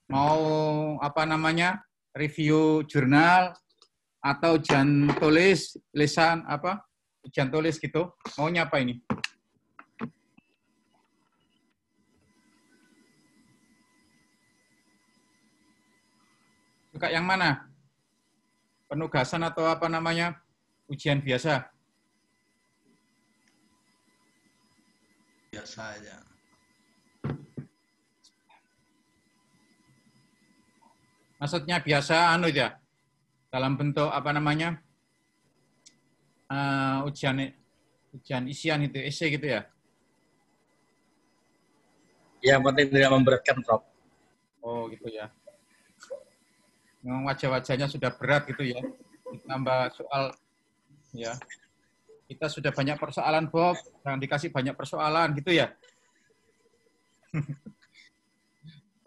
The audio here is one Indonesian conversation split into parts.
Mau apa namanya? Review jurnal atau ujian tulis, lisan apa? Ujian tulis gitu. Maunya apa ini? Suka yang mana? Penugasan atau apa namanya? Ujian biasa? Biasa aja. Maksudnya biasa anu ya? Dalam bentuk apa namanya? Ujian isian itu, esai gitu ya? Yang penting tidak memberatkan, Prof. Oh gitu ya. Memang wajah-wajahnya sudah berat gitu ya. Ditambah soal ya. Kita sudah banyak persoalan, Bob. Jangan dikasih banyak persoalan gitu ya.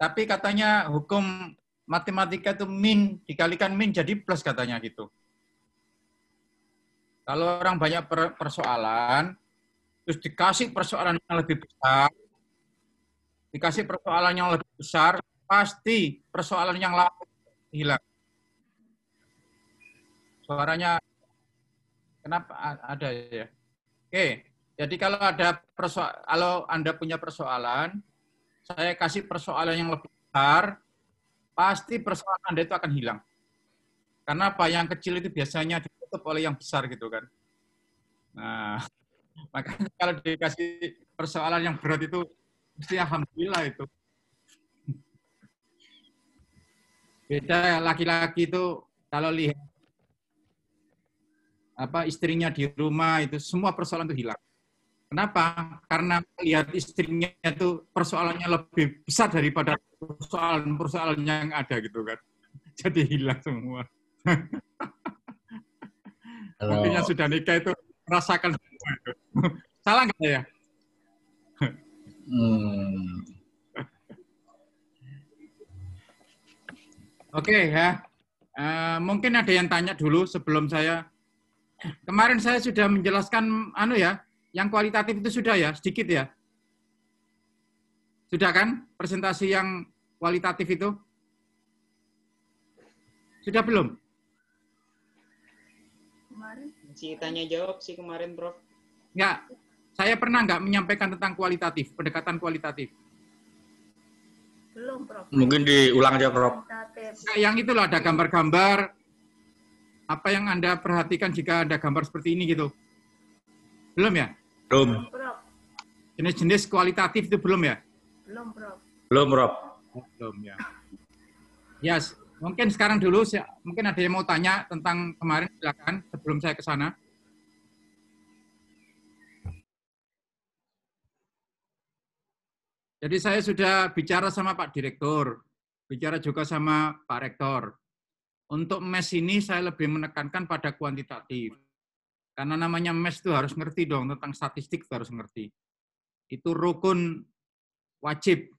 Tapi katanya hukum matematika itu min dikalikan min jadi plus katanya gitu. Kalau orang banyak persoalan, terus dikasih persoalan yang lebih besar, pasti persoalan yang lain hilang. Suaranya kenapa ada ya? Oke, jadi kalau Anda punya persoalan, saya kasih persoalan yang lebih besar, pasti persoalan Anda itu akan hilang. Karena apa? Yang kecil itu biasanya ditutup oleh yang besar gitu kan. Nah, makanya kalau dikasih persoalan yang berat itu, mesti alhamdulillah itu. Beda laki-laki itu kalau lihat apa istrinya di rumah itu semua persoalan itu hilang. Kenapa? Karena lihat istrinya itu persoalannya lebih besar daripada persoalan-persoalan yang ada gitu kan. Jadi hilang semua. Mungkin yang sudah nikah itu merasakan semua itu. Salah nggak ya? Oke ya. Mungkin ada yang tanya dulu sebelum saya. Kemarin saya sudah menjelaskan yang kualitatif itu sudah ya, sedikit ya. Sudah kan presentasi yang kualitatif itu? Sudah belum? Kemarin masih tanya jawab sih kemarin, Prof. Enggak. Saya pernah nggak menyampaikan tentang kualitatif, pendekatan kualitatif? Belum, Prof. Mungkin diulang aja, Prof. Nah, yang itulah ada gambar-gambar. Apa yang Anda perhatikan jika ada gambar seperti ini gitu? Belum ya? Belum. Prof. Jenis-jenis kualitatif itu belum ya? Belum, Prof. Belum, Prof. Belum ya. Yes. Mungkin sekarang dulu, mungkin ada yang mau tanya tentang kemarin, silakan sebelum saya ke sana. Jadi saya sudah bicara sama Pak Direktur, bicara juga sama Pak Rektor. Untuk MES ini saya lebih menekankan pada kuantitatif. Karena namanya MES itu harus ngerti dong, tentang statistik itu harus ngerti. Itu rukun wajib.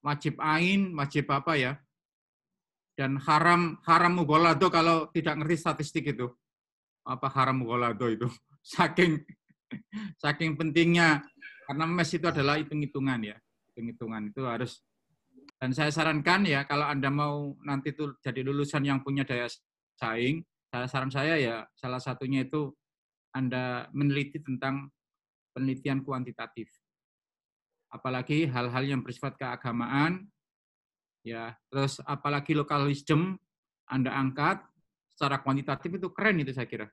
Wajib ain, wajib apa ya? Dan haram mughaladzah kalau tidak ngerti statistik itu. Apa haram mughaladzah itu? Saking pentingnya, karena MES itu adalah hitung-hitungan ya. Hitung-hitungan itu harus. Dan saya sarankan ya, kalau Anda mau nanti tuh jadi lulusan yang punya daya saing, saran saya ya salah satunya itu Anda meneliti tentang penelitian kuantitatif. Apalagi hal-hal yang bersifat keagamaan, ya, terus apalagi local wisdom Anda angkat secara kuantitatif itu keren itu saya kira.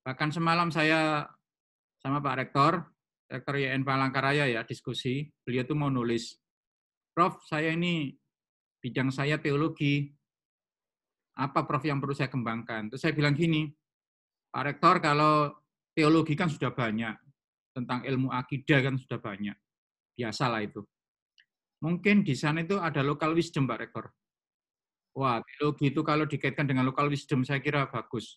Bahkan semalam saya sama Pak Rektor YN Palangkaraya ya diskusi, beliau tuh mau nulis, Prof, saya ini bidang saya teologi, apa Prof yang perlu saya kembangkan? Terus saya bilang gini, Pak Rektor kalau teologi kan sudah banyak, tentang ilmu akidah kan sudah banyak, biasalah itu. Mungkin di sana itu ada local wisdom, Pak Rektor. Wah, teologi itu kalau dikaitkan dengan local wisdom saya kira bagus.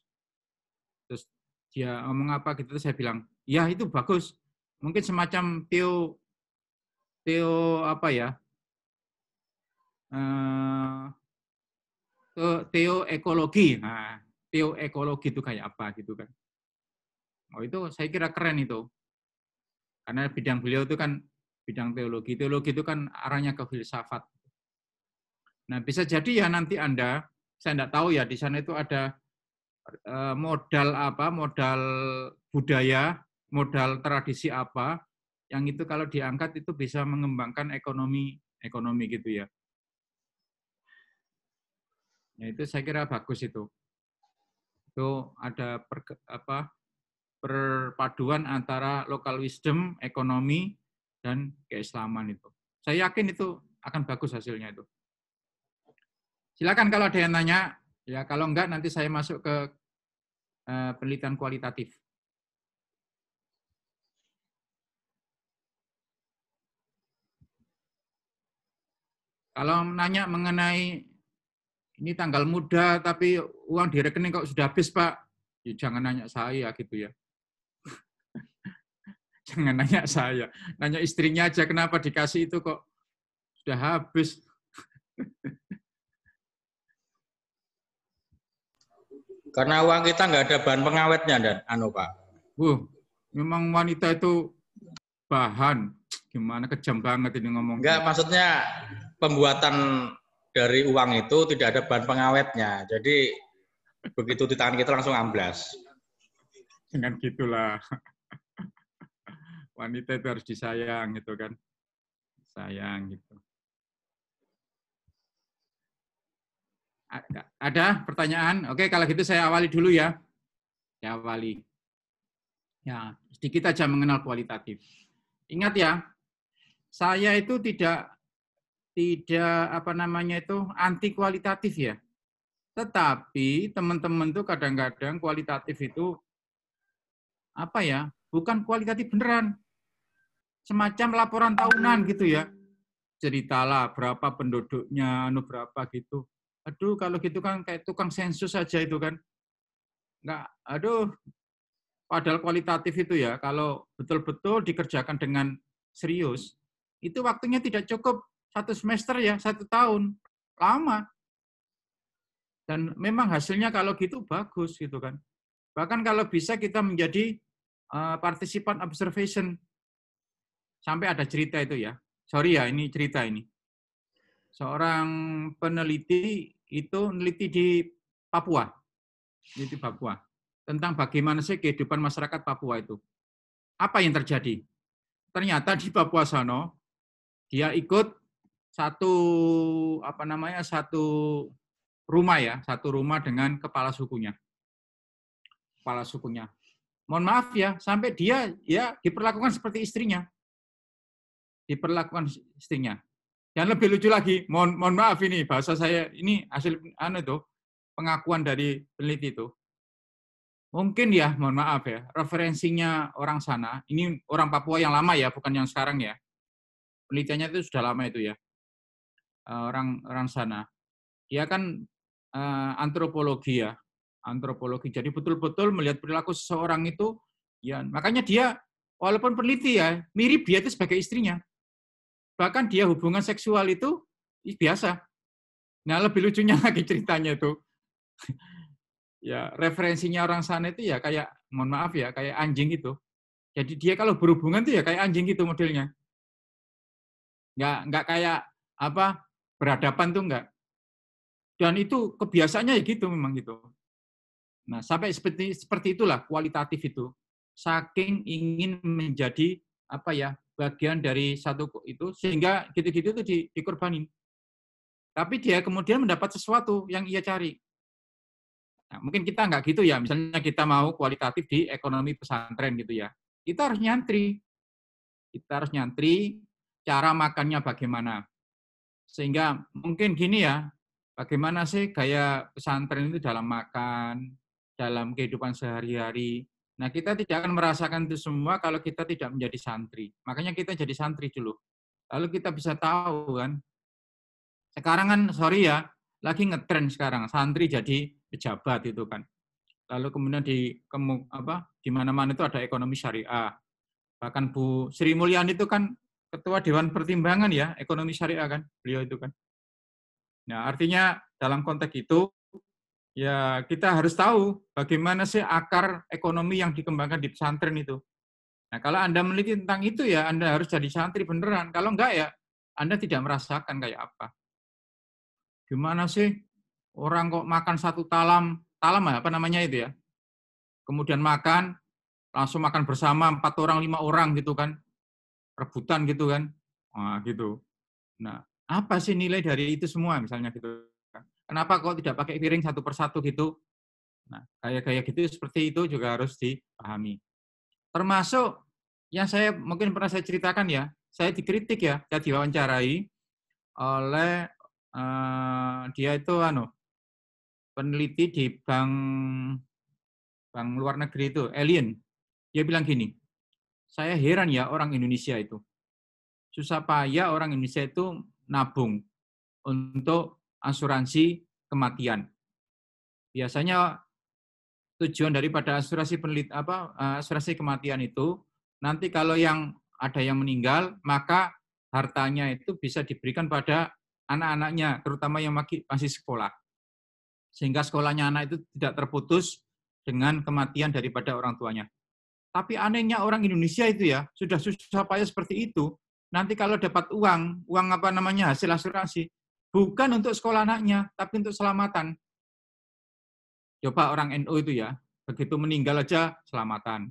Terus dia ngomong apa gitu, terus saya bilang, ya itu bagus. Mungkin semacam teoekologi. Nah, teoekologi itu kayak apa gitu kan. Oh itu saya kira keren itu. Karena bidang beliau itu kan bidang teologi. Teologi itu kan arahnya ke filsafat. Nah, bisa jadi ya nanti Anda, saya enggak tahu ya, di sana itu ada modal apa, modal budaya, modal tradisi apa, yang itu kalau diangkat itu bisa mengembangkan ekonomi gitu ya. Nah, itu saya kira bagus itu. Itu ada perpaduan antara local wisdom, ekonomi, dan keislaman itu. Saya yakin itu akan bagus hasilnya itu. Silakan kalau ada yang nanya, ya kalau enggak nanti saya masuk ke penelitian kualitatif. Kalau nanya mengenai ini tanggal muda tapi uang di rekening kok sudah habis, Pak, ya jangan nanya saya gitu ya. Jangan nanya saya, nanya istrinya aja kenapa dikasih itu kok sudah habis. Karena uang kita nggak ada bahan pengawetnya, dan Pak. Memang wanita itu bahan, gimana kejam banget ini ngomong. Enggak, maksudnya pembuatan dari uang itu tidak ada bahan pengawetnya. Jadi begitu di tangan kita langsung amblas. Dengan gitulah. Wanita itu harus disayang gitu kan. Sayang gitu. Ada pertanyaan? Oke, kalau gitu saya awali dulu ya. Saya awali. Ya, sedikit aja mengenal kualitatif. Ingat ya, saya itu tidak anti kualitatif ya. Tetapi teman-teman tuh kadang-kadang kualitatif itu bukan kualitatif beneran. Semacam laporan tahunan gitu ya. Ceritalah berapa penduduknya, berapa gitu. Aduh, kalau gitu kan kayak tukang sensus saja itu kan. Padahal kualitatif itu ya, kalau betul-betul dikerjakan dengan serius, itu waktunya tidak cukup 1 semester ya, 1 tahun. Lama. Dan memang hasilnya kalau gitu bagus gitu kan. Bahkan kalau bisa kita menjadi partisipan observation. Sampai ada cerita itu ya. Sorry ya, ini cerita ini. Seorang peneliti itu meneliti di Papua. Di Papua. Tentang bagaimana sih kehidupan masyarakat Papua itu. Apa yang terjadi? Ternyata di Papua sana dia ikut satu rumah dengan kepala sukunya. Kepala sukunya. Mohon maaf ya, sampai dia ya diperlakukan seperti istrinya. Diperlakukan istrinya. Dan lebih lucu lagi, mohon maaf ini bahasa saya ini hasil pengakuan dari peneliti itu. Mungkin ya, mohon maaf ya, referensinya orang sana, ini orang Papua yang lama ya, bukan yang sekarang ya. Penelitiannya itu sudah lama itu ya. Orang sana. Dia kan antropologi ya. Antropologi. Jadi betul-betul melihat perilaku seseorang itu, ya makanya dia walaupun peneliti ya, mirip dia itu sebagai istrinya. Bahkan dia hubungan seksual itu biasa. Nah, lebih lucunya lagi ceritanya itu. Ya, referensinya orang sana itu ya kayak, mohon maaf ya, kayak anjing gitu. Jadi dia kalau berhubungan tuh ya kayak anjing gitu modelnya. Nggak kayak berhadapan tuh enggak. Dan itu kebiasaannya ya gitu memang gitu. Nah, sampai seperti itulah kualitatif itu. Saking ingin menjadi bagian dari satu itu sehingga gitu-gitu itu dikorbanin. Tapi dia kemudian mendapat sesuatu yang ia cari. Nah, mungkin kita nggak gitu ya, misalnya kita mau kualitatif di ekonomi pesantren gitu ya. Kita harus nyantri. Kita harus nyantri cara makannya bagaimana. Sehingga mungkin gini ya, bagaimana sih gaya pesantren itu dalam makan, dalam kehidupan sehari-hari. Nah, kita tidak akan merasakan itu semua kalau kita tidak menjadi santri. Makanya kita jadi santri dulu. Lalu kita bisa tahu kan. Sekarang kan, sorry ya, lagi ngetren sekarang. Santri jadi pejabat itu kan. Lalu kemudian di mana-mana itu ada ekonomi syariah. Bahkan Bu Sri Mulyani itu kan Ketua Dewan Pertimbangan ya, ekonomi syariah kan, beliau itu kan. Nah, artinya dalam konteks itu, ya kita harus tahu bagaimana sih akar ekonomi yang dikembangkan di pesantren itu. Nah, kalau Anda meneliti tentang itu ya, Anda harus jadi santri beneran. Kalau enggak ya, Anda tidak merasakan kayak apa. Gimana sih orang kok makan satu talam apa namanya itu ya? Kemudian makan, langsung makan bersama 4 orang, 5 orang gitu kan, rebutan gitu kan. Nah, gitu. Nah, apa sih nilai dari itu semua misalnya gitu. Kenapa kok tidak pakai piring satu persatu gitu? Nah, gaya-gaya gitu seperti itu juga harus dipahami. Termasuk yang saya mungkin pernah saya ceritakan ya, saya dikritik ya, saya diwawancarai oleh dia itu peneliti di bank luar negeri itu, Alien. Dia bilang gini, saya heran ya orang Indonesia itu. Susah payah orang Indonesia itu nabung untuk asuransi kematian. Biasanya tujuan daripada asuransi kematian itu nanti kalau ada yang meninggal, maka hartanya itu bisa diberikan pada anak-anaknya, terutama yang masih sekolah. Sehingga sekolahnya anak itu tidak terputus dengan kematian daripada orang tuanya. Tapi anehnya orang Indonesia itu ya, sudah susah payah seperti itu, nanti kalau dapat uang hasil asuransi, bukan untuk sekolah anaknya, tapi untuk selamatan. Coba orang NU itu ya, begitu meninggal aja selamatan.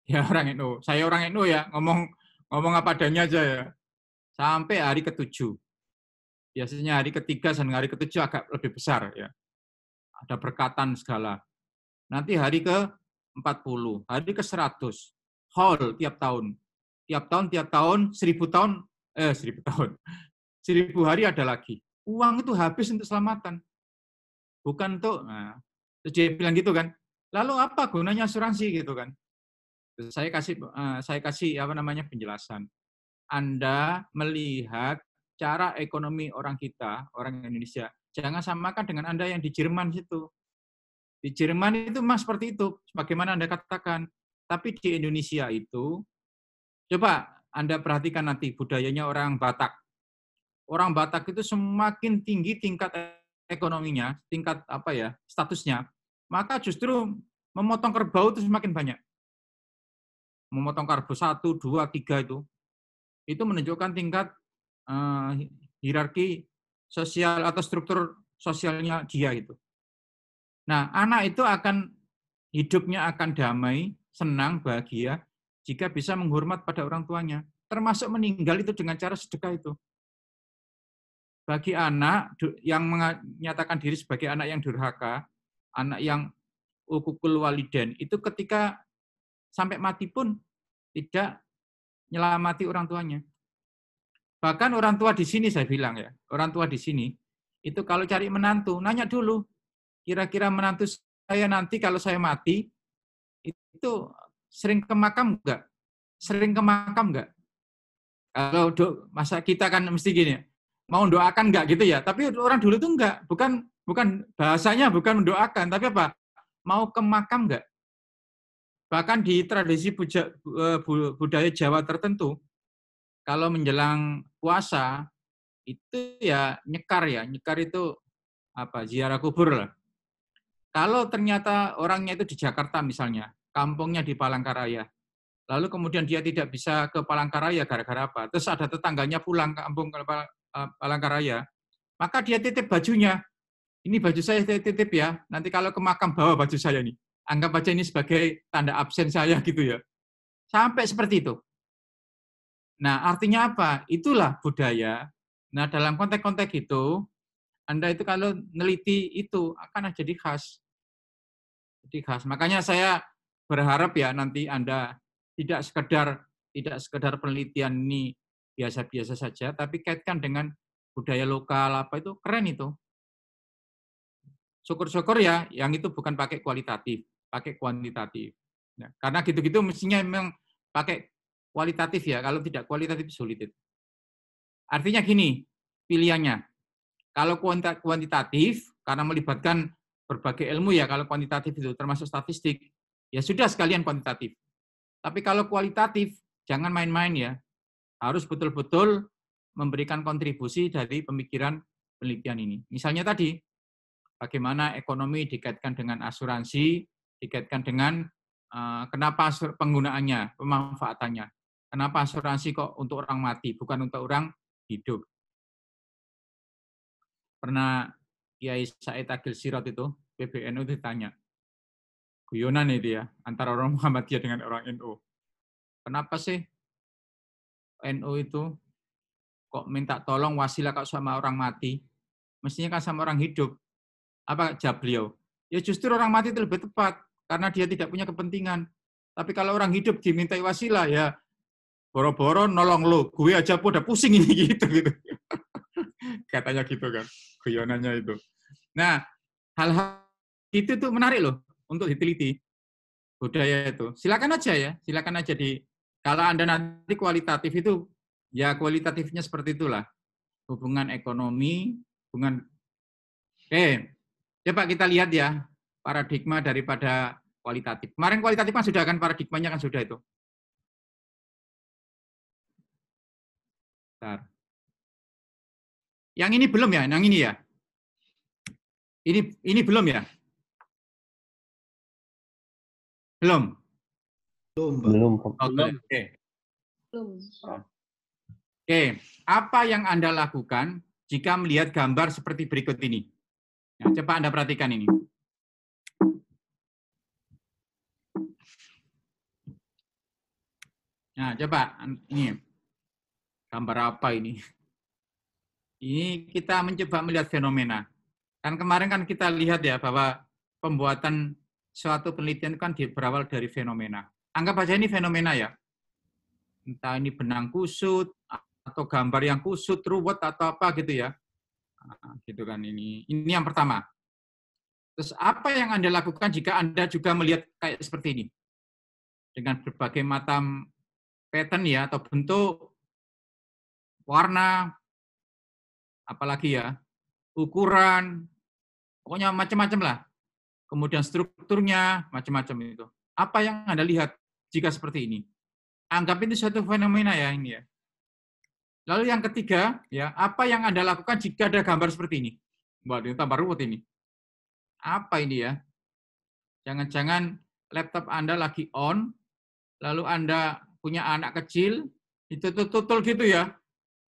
Ya orang NU, saya orang NU ya, ngomong apa adanya aja ya. Sampai hari ke-7. Biasanya hari ke-3 dan hari ke-7 agak lebih besar ya. Ada berkatan segala. Nanti hari ke-40, hari ke-100. Haul tiap tahun. Tiap tahun, 1000 tahun, 1000 tahun. 1000 hari ada lagi. Uang itu habis untuk selamatan. Bukan untuk, terus dia bilang gitu kan. Lalu apa gunanya asuransi gitu kan? Saya kasih penjelasan. Anda melihat cara ekonomi orang kita, orang Indonesia, jangan samakan dengan Anda yang di Jerman situ. Di Jerman itu memang seperti itu, sebagaimana Anda katakan. Tapi di Indonesia itu, coba Anda perhatikan nanti budayanya orang Batak. Orang Batak itu semakin tinggi tingkat ekonominya, tingkat statusnya, maka justru memotong kerbau itu semakin banyak. Memotong kerbau 1, 2, 3 itu menunjukkan tingkat hierarki sosial atau struktur sosialnya dia itu. Nah, anak itu hidupnya akan damai, senang, bahagia jika bisa menghormat pada orang tuanya. Termasuk meninggal itu dengan cara sedekah itu. Bagi anak yang menyatakan diri sebagai anak yang durhaka, anak yang ukukul waliden, itu ketika sampai mati pun tidak nyelamati orang tuanya. Bahkan orang tua di sini saya bilang ya, orang tua di sini itu kalau cari menantu, nanya dulu, kira-kira menantu saya nanti kalau saya mati itu sering ke makam enggak? Sering ke makam enggak? Kalau masa kita kan mesti gini, mau doakan enggak gitu ya. Tapi orang dulu itu enggak, bukan bahasanya bukan mendoakan, tapi apa? Mau ke makam enggak? Bahkan di tradisi budaya Jawa tertentu, kalau menjelang puasa itu ya nyekar itu ziarah kubur lah. Kalau ternyata orangnya itu di Jakarta misalnya, kampungnya di Palangkaraya, lalu kemudian dia tidak bisa ke Palangkaraya gara-gara apa, terus ada tetangganya pulang ke kampung ke Palangkaraya, maka dia titip bajunya. Ini baju saya titip ya, nanti kalau ke makam bawa baju saya nih. Anggap aja ini sebagai tanda absen saya gitu ya. Sampai seperti itu. Nah, artinya apa? Itulah budaya. Nah, dalam konteks-konteks itu, Anda itu kalau neliti itu akan jadi khas. Jadi khas. Makanya saya berharap ya nanti Anda tidak sekedar penelitian ini biasa-biasa saja, tapi kaitkan dengan budaya lokal itu keren itu. Syukur-syukur ya, yang itu bukan pakai kualitatif, pakai kuantitatif. Nah, karena gitu-gitu mestinya memang pakai kualitatif ya, kalau tidak kualitatif sulit itu. Artinya gini, pilihannya. Kalau kuantitatif, karena melibatkan berbagai ilmu ya, kalau kuantitatif itu termasuk statistik, ya sudah sekalian kuantitatif. Tapi kalau kualitatif, jangan main-main ya. Harus betul-betul memberikan kontribusi dari pemikiran penelitian ini. Misalnya tadi, bagaimana ekonomi dikaitkan dengan asuransi, dikaitkan dengan kenapa penggunaannya, pemanfaatannya. Kenapa asuransi kok untuk orang mati, bukan untuk orang hidup. pernah Kiai Said Agil Sirot itu, PBNU ditanya, guyonan itu ya, antara orang Muhammadiyah dengan orang NU. Kenapa sih NU itu kok minta tolong wasilah kok sama orang mati? Mestinya kan sama orang hidup. Apa jawab beliau? Ya justru orang mati itu lebih tepat, karena dia tidak punya kepentingan. Tapi kalau orang hidup dimintai wasilah, ya boro-boro nolong lo, gue aja udah pusing ini gitu. Katanya gitu kan, guyonannya itu. Nah, hal-hal itu tuh menarik loh untuk diteliti budaya itu. Silakan aja ya, silakan aja kalau Anda nanti kualitatif itu ya kualitatifnya seperti itulah. Hubungan ekonomi, hubungan coba kita lihat ya paradigma daripada kualitatif. Kemarin kualitatif kan sudah kan paradigmanya kan sudah itu. Bentar. Yang ini belum ya, yang ini ya. Ini belum ya? Belum. Belum. Oke. Oke, apa yang Anda lakukan jika melihat gambar seperti berikut ini? Nah, coba Anda perhatikan ini. Nah, coba ini gambar apa ini? Ini kita mencoba melihat fenomena. Kan kemarin kan kita lihat ya bahwa pembuatan suatu penelitian kan berawal dari fenomena. Anggap aja ini fenomena ya. Entah ini benang kusut atau gambar yang kusut, ruwet atau apa gitu ya. Nah, gitu kan ini. Ini yang pertama. Terus apa yang Anda lakukan jika Anda juga melihat kayak seperti ini? Dengan berbagai macam pattern ya atau bentuk, warna, apalagi ya, ukuran, pokoknya macam-macam lah. Kemudian strukturnya, macam-macam itu. Apa yang Anda lihat jika seperti ini? Anggap ini suatu fenomena ya ini ya. Lalu yang ketiga, ya apa yang Anda lakukan jika ada gambar seperti ini? Wah, ini tambah ruwet ini. Apa ini ya? Jangan-jangan laptop Anda lagi on, lalu Anda punya anak kecil, itu tutul gitu ya.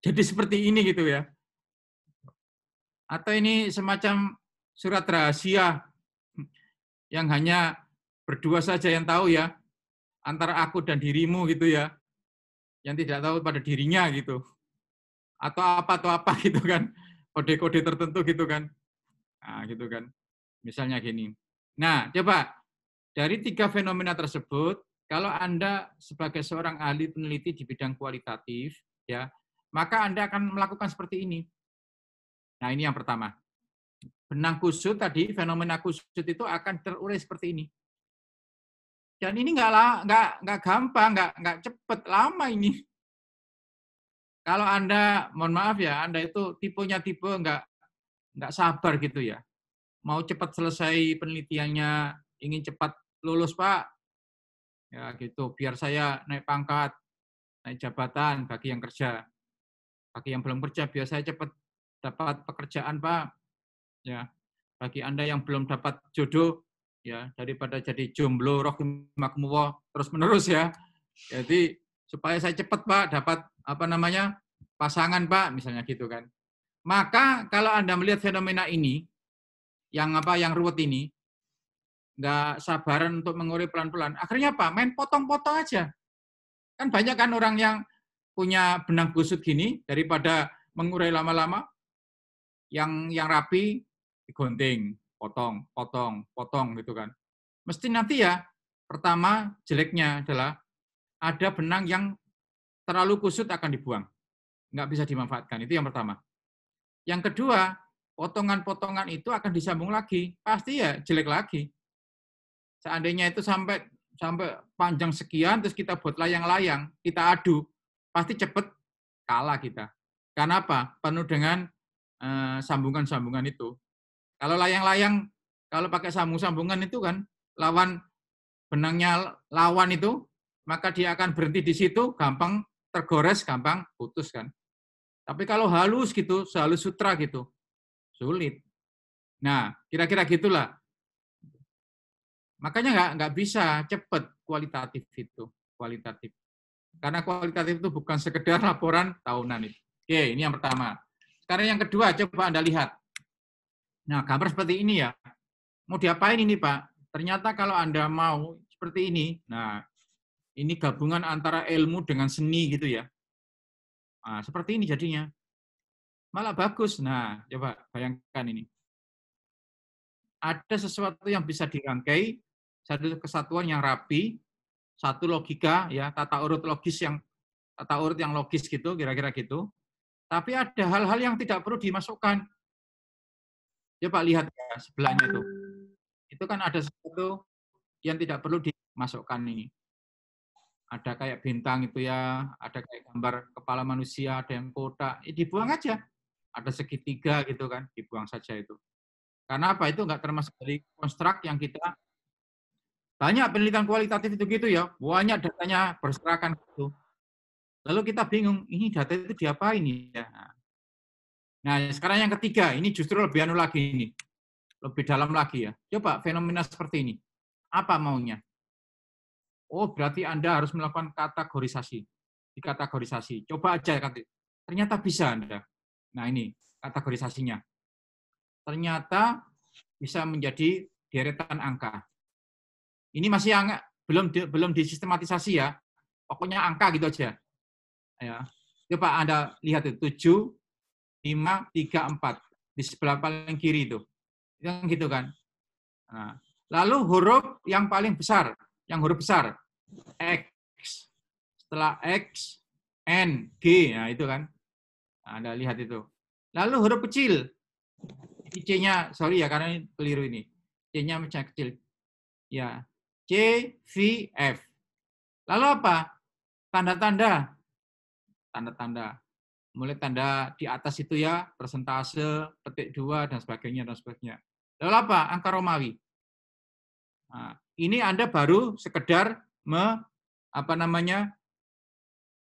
Jadi seperti ini gitu ya. Atau ini semacam surat rahasia yang hanya berdua saja yang tahu ya, antara aku dan dirimu gitu ya, yang tidak tahu pada dirinya gitu. Atau apa gitu kan, kode-kode tertentu gitu kan. Nah, gitu kan. Misalnya gini. Nah, coba dari 3 fenomena tersebut, kalau Anda sebagai seorang ahli peneliti di bidang kualitatif, ya, maka Anda akan melakukan seperti ini. Nah, ini yang pertama. Benang kusut tadi, fenomena kusut itu akan terurai seperti ini. Dan ini nggak gampang, nggak cepet, lama ini. Kalau Anda, mohon maaf ya, Anda itu tipenya tipe nggak sabar gitu ya. Mau cepat selesai penelitiannya, ingin cepat lulus Pak, ya gitu. Biar saya naik pangkat, naik jabatan bagi yang kerja. Bagi yang belum kerja, biar saya cepat dapat pekerjaan Pak. Ya, bagi Anda yang belum dapat jodoh, ya daripada jadi jomblo rahimakumullah terus-menerus ya. Jadi supaya saya cepat Pak dapat pasangan Pak, misalnya gitu kan. Maka kalau Anda melihat fenomena ini, yang ruwet ini, nggak sabaran untuk mengurai pelan-pelan, akhirnya apa? Main potong-potong aja. Kan banyak kan orang yang punya benang kusut gini, daripada mengurai lama-lama, yang rapi, digunting, potong gitu kan. Mesti nanti ya, pertama jeleknya adalah ada benang yang terlalu kusut akan dibuang. Nggak bisa dimanfaatkan, itu yang pertama. Yang kedua, potongan-potongan itu akan disambung lagi, pasti ya jelek lagi. Seandainya itu sampai panjang sekian, terus kita buat layang-layang, kita adu, pasti cepat kalah kita. Karena apa? Penuh dengan sambungan-sambungan itu. Kalau layang-layang, kalau pakai sambung-sambungan itu kan, lawan benangnya lawan itu, maka dia akan berhenti di situ, gampang tergores, gampang putus kan. Tapi kalau halus gitu, sehalus sutra gitu, sulit. Nah, kira-kira gitulah. Makanya nggak bisa cepat kualitatif itu, kualitatif. Karena kualitatif itu bukan sekedar laporan tahunan itu. Oke, ini yang pertama. Sekarang yang kedua, coba Anda lihat. Nah, gambar seperti ini ya. Mau diapain ini, Pak? Ternyata kalau Anda mau seperti ini, nah, ini gabungan antara ilmu dengan seni gitu ya. Nah, seperti ini jadinya. Malah bagus. Nah, coba bayangkan ini. Ada sesuatu yang bisa dirangkai, satu kesatuan yang rapi, satu logika ya, tata urut yang logis gitu, kira-kira gitu. Tapi ada hal-hal yang tidak perlu dimasukkan. Coba lihat ya sebelahnya itu. Itu kan ada sesuatu yang tidak perlu dimasukkan ini. Ada kayak bintang itu ya, ada kayak gambar kepala manusia, ada yang kotak, dibuang aja. Ada segitiga gitu kan, dibuang saja itu. Karena apa? Itu nggak termasuk dari konstruk yang kita banyak penelitian kualitatif itu gitu ya, banyak datanya berserakan gitu. Lalu kita bingung, ini data itu diapain ya? Nah, sekarang yang ketiga, ini justru lebih anu lagi ini, lebih dalam lagi ya. Coba fenomena seperti ini, apa maunya? Oh, berarti Anda harus melakukan kategorisasi, dikategorisasi. Coba aja, ternyata bisa Anda. Nah, ini kategorisasinya. Ternyata bisa menjadi deretan angka. Ini masih belum disistematisasi ya. Pokoknya angka gitu aja. Ya. Coba Anda lihat itu 7, 5, 3, 4 di sebelah paling kiri itu. Yang gitu kan. Nah, lalu huruf yang paling besar, yang huruf besar X. Setelah X, N, G, nah itu kan. Nah, Anda lihat itu. Lalu huruf kecil. C-nya, sorry ya karena ini keliru ini. C-nya macam kecil. Ya, C, V, F. Lalu apa? Tanda-tanda. Tanda-tanda. Mulai tanda di atas itu ya, persentase, petik 2, dan sebagainya, dan sebagainya. Lalu apa? Angka Romawi. Nah, ini Anda baru sekedar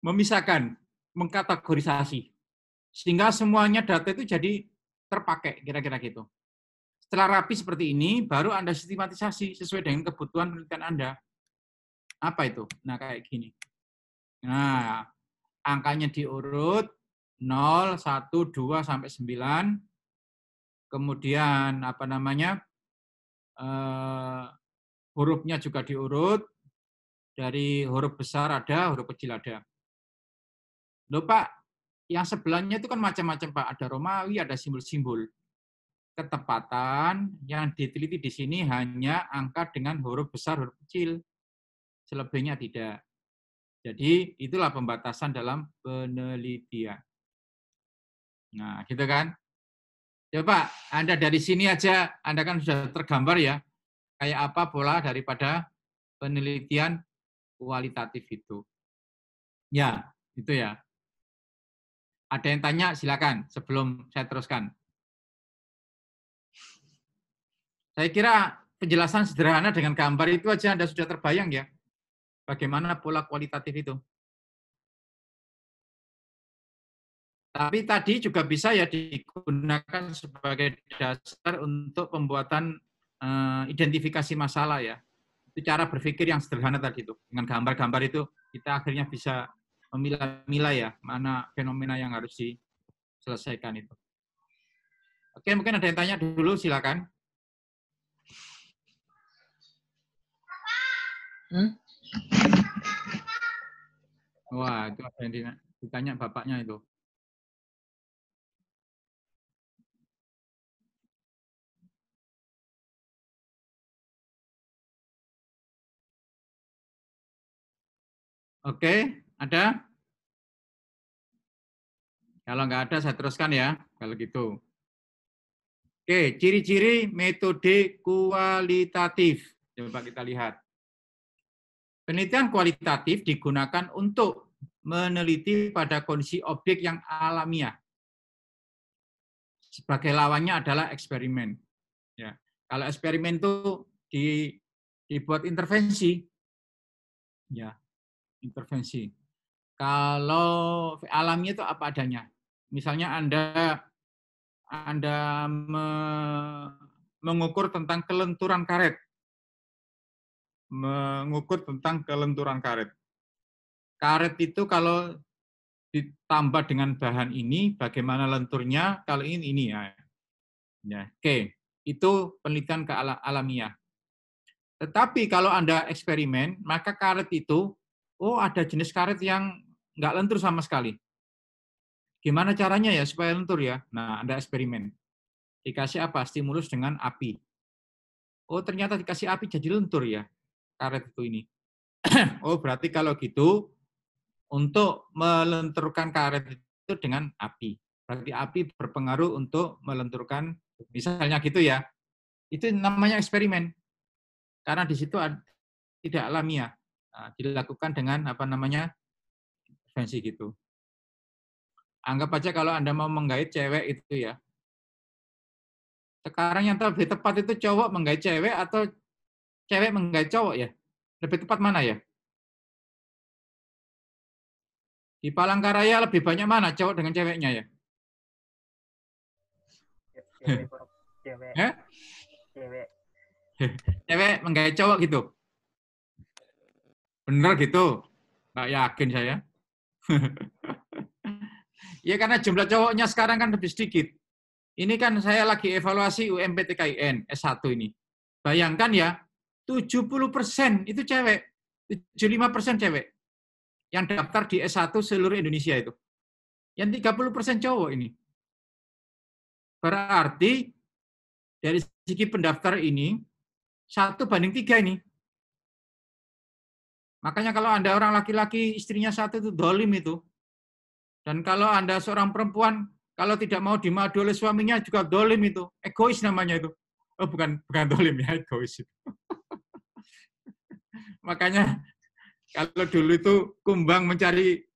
memisahkan, mengkategorisasi. Sehingga semuanya data itu jadi terpakai, kira-kira gitu. Setelah rapi seperti ini, baru Anda sistematisasi sesuai dengan kebutuhan penelitian Anda. Apa itu? Nah, kayak gini. Nah, angkanya diurut 0, 1, 2, sampai 9. Kemudian, hurufnya juga diurut. Dari huruf besar ada, huruf kecil ada. Loh Pak, yang sebelahnya itu kan macam-macam Pak. Ada Romawi, ada simbol-simbol. Ketepatan yang diteliti di sini hanya angka dengan huruf besar, huruf kecil. Selebihnya tidak. Jadi itulah pembatasan dalam penelitian. Nah, gitu kan? Coba Anda dari sini aja, Anda kan sudah tergambar ya, kayak apa pola daripada penelitian kualitatif itu. Ya, itu ya. Ada yang tanya, silakan sebelum saya teruskan. Saya kira penjelasan sederhana dengan gambar itu aja Anda sudah terbayang ya, bagaimana pola kualitatif itu. Tapi tadi juga bisa ya digunakan sebagai dasar untuk pembuatan identifikasi masalah ya. Itu cara berpikir yang sederhana tadi itu. Dengan gambar-gambar itu kita akhirnya bisa memilah-milah ya mana fenomena yang harus diselesaikan itu. Oke, mungkin ada yang tanya dulu, silakan. Wah, itu ada yang ditanya bapaknya itu. Oke, ada? Kalau nggak ada, saya teruskan ya, kalau gitu. Oke, ciri-ciri metode kualitatif. Coba kita lihat. Penelitian kualitatif digunakan untuk meneliti pada kondisi objek yang alamiah. Sebagai lawannya adalah eksperimen. Ya. Kalau eksperimen itu dibuat intervensi, ya intervensi. Kalau alamiah itu apa adanya. Misalnya Anda mengukur tentang kelenturan karet. Karet itu kalau ditambah dengan bahan ini, bagaimana lenturnya, kalau ini ya. Ya, oke. Itu penelitian alamiah. Tetapi kalau Anda eksperimen, maka karet itu, ada jenis karet yang nggak lentur sama sekali. Gimana caranya ya supaya lentur ya? Nah, Anda eksperimen. Dikasih apa? Stimulus dengan api. Ternyata dikasih api jadi lentur ya, karet itu ini. Berarti kalau gitu, untuk melenturkan karet itu dengan api. Berarti api berpengaruh untuk melenturkan, misalnya gitu ya. Itu namanya eksperimen. Karena di situ tidak alamiah. Nah, dilakukan dengan intervensi gitu. Anggap aja kalau Anda mau menggait cewek itu ya. Sekarang yang lebih tepat itu cowok menggait cewek atau cewek menggait cowok ya? Lebih tepat mana ya? Di Palangkaraya lebih banyak mana cowok dengan ceweknya ya? Cewek, Prof. Cewek. Cewek. Cewek menggait cowok gitu? Bener gitu? Nggak yakin saya. Ya karena jumlah cowoknya sekarang kan lebih sedikit. Ini kan saya lagi evaluasi UMPTKIN S1 ini. Bayangkan ya, 70% itu cewek, 75% cewek yang daftar di S1 seluruh Indonesia itu. Yang 30% cowok ini. Berarti dari segi pendaftar ini 1:3 ini. Makanya kalau Anda orang laki-laki istrinya 1 itu dolim itu. Dan kalau Anda seorang perempuan kalau tidak mau dimadu oleh suaminya juga dolim itu. Egois namanya itu. Bukan dolim ya, egois itu. Makanya kalau dulu itu kumbang mencari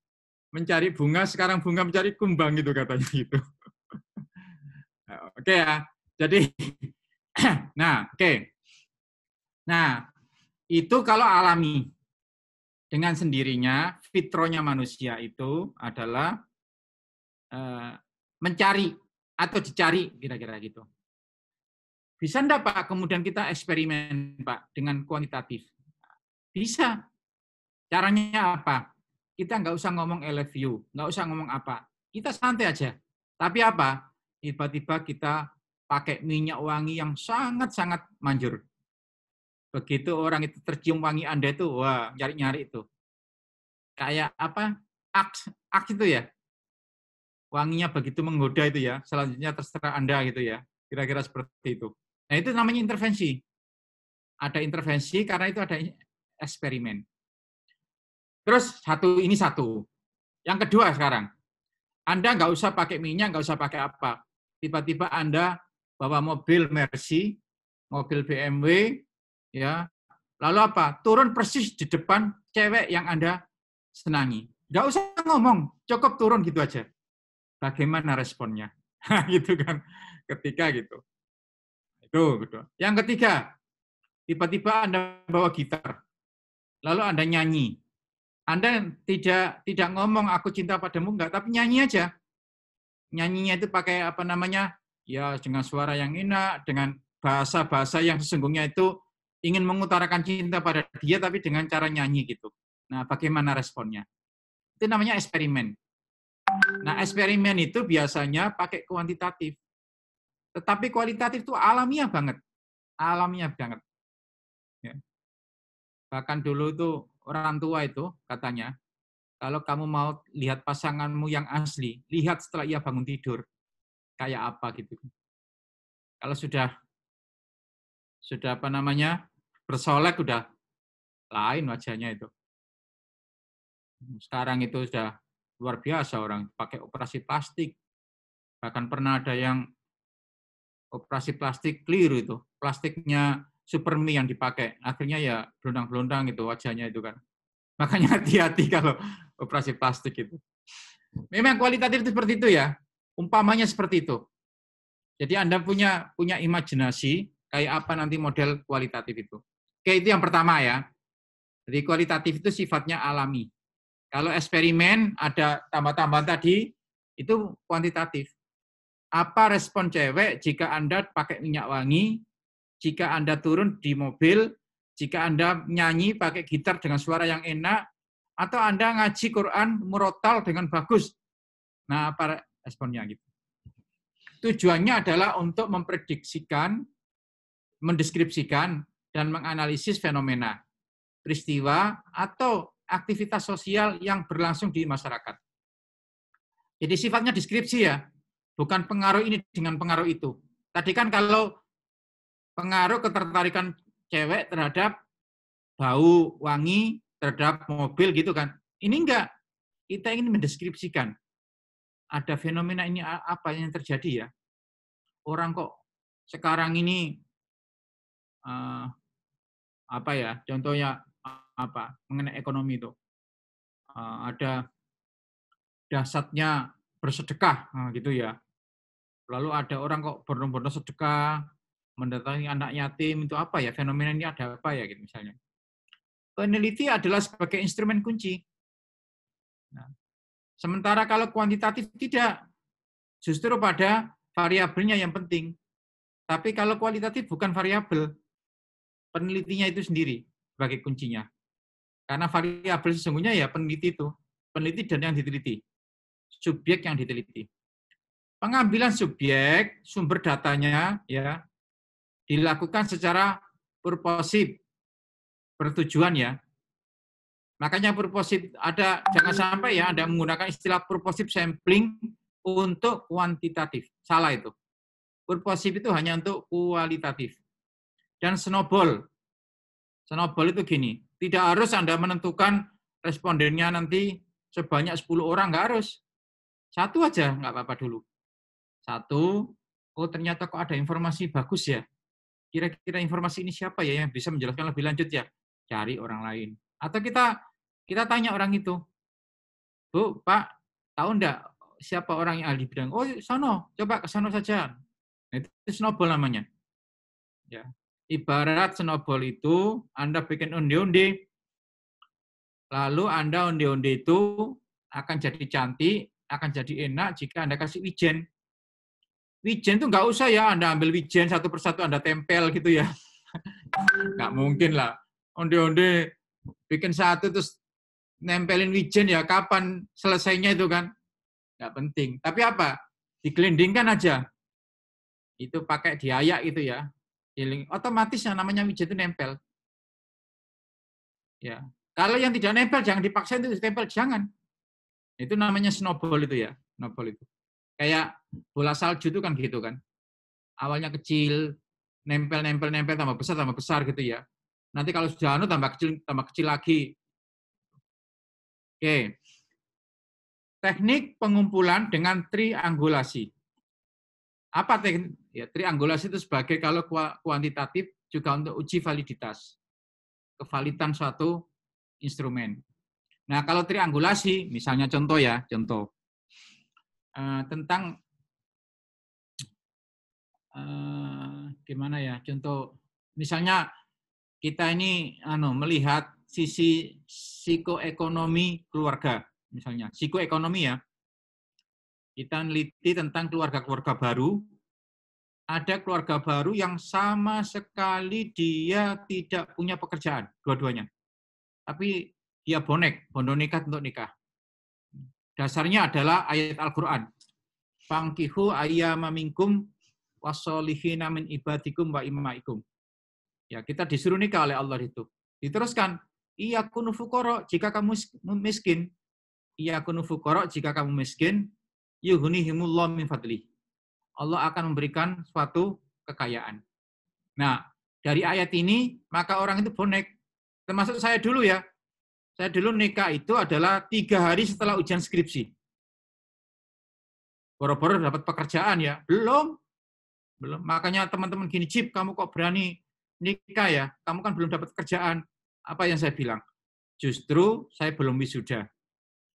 bunga, sekarang bunga mencari kumbang gitu katanya gitu. Oke ya. Jadi oke. Nah, itu kalau alami. Dengan sendirinya fitronya manusia itu adalah mencari atau dicari kira-kira gitu. Bisa enggak Pak kemudian kita eksperimen Pak dengan kuantitatif? Bisa. Caranya apa? Kita nggak usah ngomong I love you, nggak usah ngomong apa. Kita santai aja. Tapi apa? Tiba-tiba kita pakai minyak wangi yang sangat-sangat manjur. Begitu orang itu tercium wangi Anda itu, wah nyari-nyari itu. Kayak apa? Aks itu ya. Wanginya begitu menggoda itu ya. Selanjutnya terserah Anda gitu ya. Kira-kira seperti itu. Nah, itu namanya intervensi. Ada intervensi karena itu ada eksperimen. Terus ini satu. Yang kedua sekarang, Anda nggak usah pakai minyak, nggak usah pakai apa. Tiba-tiba Anda bawa mobil Mercy, mobil BMW, ya. Lalu apa? Turun persis di depan cewek yang Anda senangi. Nggak usah ngomong, cukup turun gitu aja. Bagaimana responnya? Gitu kan, ketika gitu. Itu gitu. Yang ketiga, tiba-tiba Anda bawa gitar, lalu Anda nyanyi. Anda tidak ngomong aku cinta padamu enggak, tapi nyanyi aja. Nyanyinya itu pakai ya dengan suara yang enak, dengan bahasa-bahasa yang sesungguhnya itu ingin mengutarakan cinta pada dia, tapi dengan cara nyanyi gitu. Nah, bagaimana responnya? Itu namanya eksperimen. Nah, eksperimen itu biasanya pakai kuantitatif. Tetapi kualitatif itu alamiah banget. Alamiah banget. Ya. Bahkan dulu itu orang tua itu katanya, kalau kamu mau lihat pasanganmu yang asli, lihat setelah ia bangun tidur. Kayak apa gitu. Kalau sudah bersolek udah lain wajahnya itu. Sekarang itu sudah luar biasa orang pakai operasi plastik. Bahkan pernah ada yang operasi plastik keliru itu. Plastiknya Supermi yang dipakai. Akhirnya ya belundang-belundang itu wajahnya itu kan. Makanya hati-hati kalau operasi plastik itu. Memang kualitatif seperti itu ya. Umpamanya seperti itu. Jadi Anda punya imajinasi kayak apa nanti model kualitatif itu. Oke, itu yang pertama ya. Jadi kualitatif itu sifatnya alami. Kalau eksperimen ada tambah-tambahan tadi, itu kuantitatif. Apa respon cewek jika Anda pakai minyak wangi, jika Anda turun di mobil, jika Anda nyanyi pakai gitar dengan suara yang enak, atau Anda ngaji Quran murotal dengan bagus. Nah, apa responnya gitu. tujuannya adalah untuk memprediksikan, mendeskripsikan, dan menganalisis fenomena, peristiwa, atau aktivitas sosial yang berlangsung di masyarakat. Jadi sifatnya deskripsi ya, bukan pengaruh ini dengan pengaruh itu. Tadi kan kalau pengaruh ketertarikan cewek terhadap bau wangi, terhadap mobil gitu kan. Ini enggak, kita ingin mendeskripsikan. Ada fenomena ini apa yang terjadi ya. Orang kok sekarang ini apa ya, contohnya apa mengenai ekonomi itu. Ada dahsyatnya bersedekah gitu ya. Lalu ada orang kok berbondong-bondong sedekah, mendatangi anak yatim, itu apa ya? Fenomena ini ada apa ya gitu misalnya. Peneliti adalah sebagai instrumen kunci. Nah, sementara kalau kuantitatif tidak, justru pada variabelnya yang penting. Tapi kalau kualitatif bukan variabel, penelitinya itu sendiri sebagai kuncinya. Karena variabel sesungguhnya ya peneliti itu, peneliti dan yang diteliti, subjek yang diteliti. Pengambilan subjek, sumber datanya ya dilakukan secara purposive, bertujuan ya. Makanya purposive ada, jangan sampai ya Anda menggunakan istilah purposive sampling untuk kuantitatif. Salah itu. Purposive itu hanya untuk kualitatif. Dan snowball. Snowball itu gini, tidak harus Anda menentukan respondennya nanti sebanyak 10 orang, nggak harus. Satu aja, nggak apa-apa dulu. Satu, oh ternyata kok ada informasi bagus ya. Kira-kira informasi ini siapa ya yang bisa menjelaskan lebih lanjut ya? Cari orang lain. Atau kita tanya orang itu, Bu, Pak, tahu enggak siapa orang yang ahli bidang? Oh, sono, coba ke sono saja. Nah, itu snowball namanya. Ya. Ibarat snowball itu, Anda bikin onde-onde, lalu Anda onde-onde itu akan jadi cantik, akan jadi enak jika Anda kasih wijen. Wijen itu nggak usah ya, Anda ambil wijen satu persatu Anda tempel gitu ya. Nggak mungkin lah. Onde-onde bikin satu terus nempelin wijen ya, kapan selesainya itu kan? Nggak penting. Tapi apa? Digelindingkan aja. Itu pakai diayak itu ya. Otomatis yang namanya wijen itu nempel. Ya. Kalau yang tidak nempel, jangan dipaksain itu ditempel, jangan. Itu namanya snowball itu ya. Snowball itu. Kayak bola salju itu kan gitu kan. Awalnya kecil, nempel tambah besar gitu ya. Nanti kalau sudah tambah kecil lagi. Oke. Teknik pengumpulan dengan triangulasi. Apa teknik? Ya, triangulasi itu sebagai kalau kuantitatif juga untuk uji validitas. Kevalidan suatu instrumen. Nah, kalau triangulasi, misalnya contoh tentang gimana ya, contoh misalnya kita ini melihat sisi psikoekonomi keluarga, misalnya psikoekonomi ya, kita meneliti tentang keluarga-keluarga baru. Ada keluarga baru yang sama sekali dia tidak punya pekerjaan, dua-duanya. Tapi dia bondo nekat untuk nikah. Dasarnya adalah ayat Al-Quran. Fankihu ayyama minkum wassolihina min ibadikum wa imaikum. Ya, kita disuruh nikah oleh Allah itu. Diteruskan, iyakunu fuqara jika kamu miskin. Iyakunu fuqara jika kamu miskin, yughnihimullahu min fadlih. Allah akan memberikan suatu kekayaan. Nah, dari ayat ini, maka orang itu bonek. Termasuk saya dulu ya. Saya dulu nikah itu adalah 3 hari setelah ujian skripsi. Boro-boro dapat pekerjaan ya. Belum. Makanya teman-teman gini, Cip, kamu kok berani nikah ya? Kamu kan belum dapat kerjaan. Apa yang saya bilang? Justru saya belum wisuda.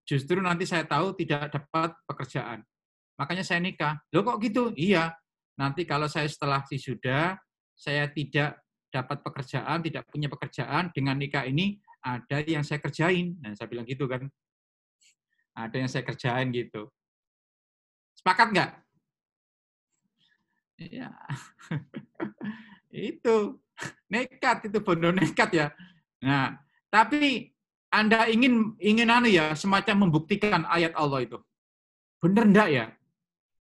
Justru nanti saya tahu tidak dapat pekerjaan. Makanya saya nikah. Loh kok gitu? Iya. Nanti kalau saya setelah wisuda, saya tidak dapat pekerjaan, tidak punya pekerjaan, dengan nikah ini ada yang saya kerjain. Nah, saya bilang gitu kan. Ada yang saya kerjain gitu. Sepakat nggak? Iya. Itu. Nekat, itu bondo nekat ya. Nah, tapi Anda ingin semacam membuktikan ayat Allah itu. Benar enggak ya?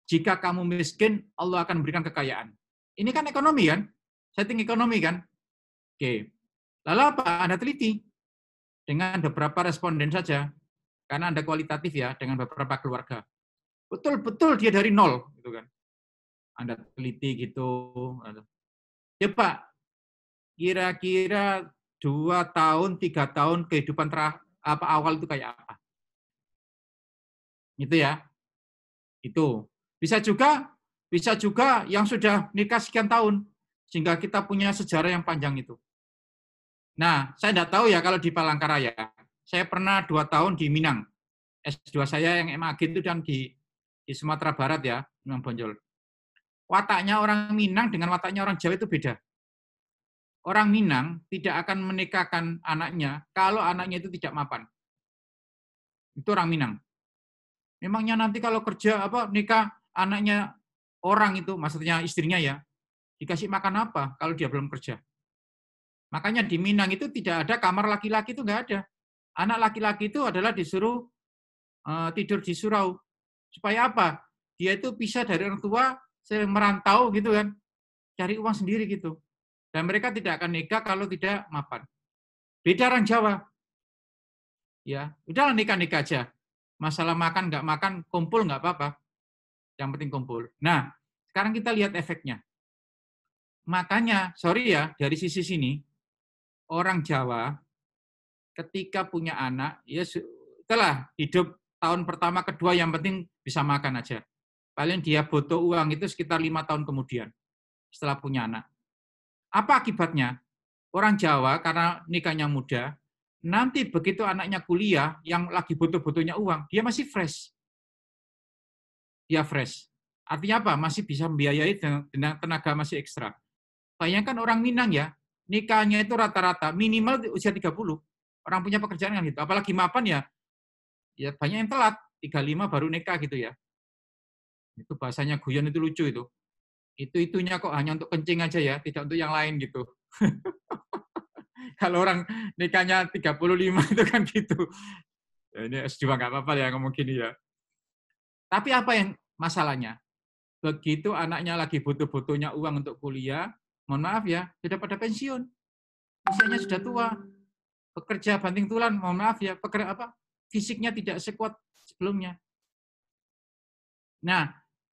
jika kamu miskin, Allah akan berikan kekayaan. Ini kan ekonomi kan? Setting ekonomi kan? Oke. Lalu apa? Anda teliti dengan beberapa responden saja, karena Anda kualitatif ya, dengan beberapa keluarga. Betul-betul dia dari nol, gitu kan? Anda teliti gitu. Coba, kira-kira 2 tahun, 3 tahun kehidupan awal itu kayak apa? Itu ya. Itu. Bisa juga yang sudah nikah sekian tahun, sehingga kita punya sejarah yang panjang itu. Nah, saya tidak tahu ya kalau di Palangkaraya. Saya pernah 2 tahun di Minang. S2 saya yang MAG itu dan di Sumatera Barat ya, Minang Bonjol. Wataknya orang Minang dengan wataknya orang Jawa itu beda. Orang Minang tidak akan menikahkan anaknya kalau anaknya itu tidak mapan. Itu orang Minang. Memangnya nanti kalau kerja nikah anaknya orang itu, maksudnya istrinya ya, dikasih makan apa kalau dia belum kerja? Makanya di Minang itu tidak ada kamar laki-laki, itu nggak ada. Anak laki-laki itu adalah disuruh tidur di surau. Supaya apa? Dia itu pisah dari orang tua, sering merantau gitu kan, cari uang sendiri gitu. Dan mereka tidak akan nikah kalau tidak mapan. Beda orang Jawa. Ya, udahlah nikah-nikah aja. Masalah makan nggak makan, kumpul nggak apa-apa. Yang penting kumpul. Nah, sekarang kita lihat efeknya. Makanya, sorry ya, dari sisi sini, orang Jawa ketika punya anak, ya setelah hidup tahun pertama, kedua, yang penting bisa makan aja. Paling dia butuh uang itu sekitar 5 tahun kemudian, setelah punya anak. Apa akibatnya? Orang Jawa, karena nikahnya muda, nanti begitu anaknya kuliah, yang lagi butuh-butuhnya uang, dia masih fresh. Dia fresh. Artinya apa? Masih bisa membiayai dengan tenaga masih ekstra. Bayangkan orang Minang ya, nikahnya itu rata-rata minimal usia 30. Orang punya pekerjaan kan gitu. Apalagi mapan ya banyak yang telat, 35 baru nikah gitu ya. Itu bahasanya guyon itu lucu itu. Itunya kok hanya untuk kencing aja ya, tidak untuk yang lain gitu. Kalau orang nikahnya 35 itu kan gitu. Ya, ini S2 nggak apa-apa ya ngomong gini ya. Tapi apa yang masalahnya? Begitu anaknya lagi butuh-butuhnya uang untuk kuliah, mohon maaf ya, sudah pada pensiun. Usianya sudah tua. Bekerja banting tulang, mohon maaf ya, fisiknya tidak sekuat sebelumnya. Nah,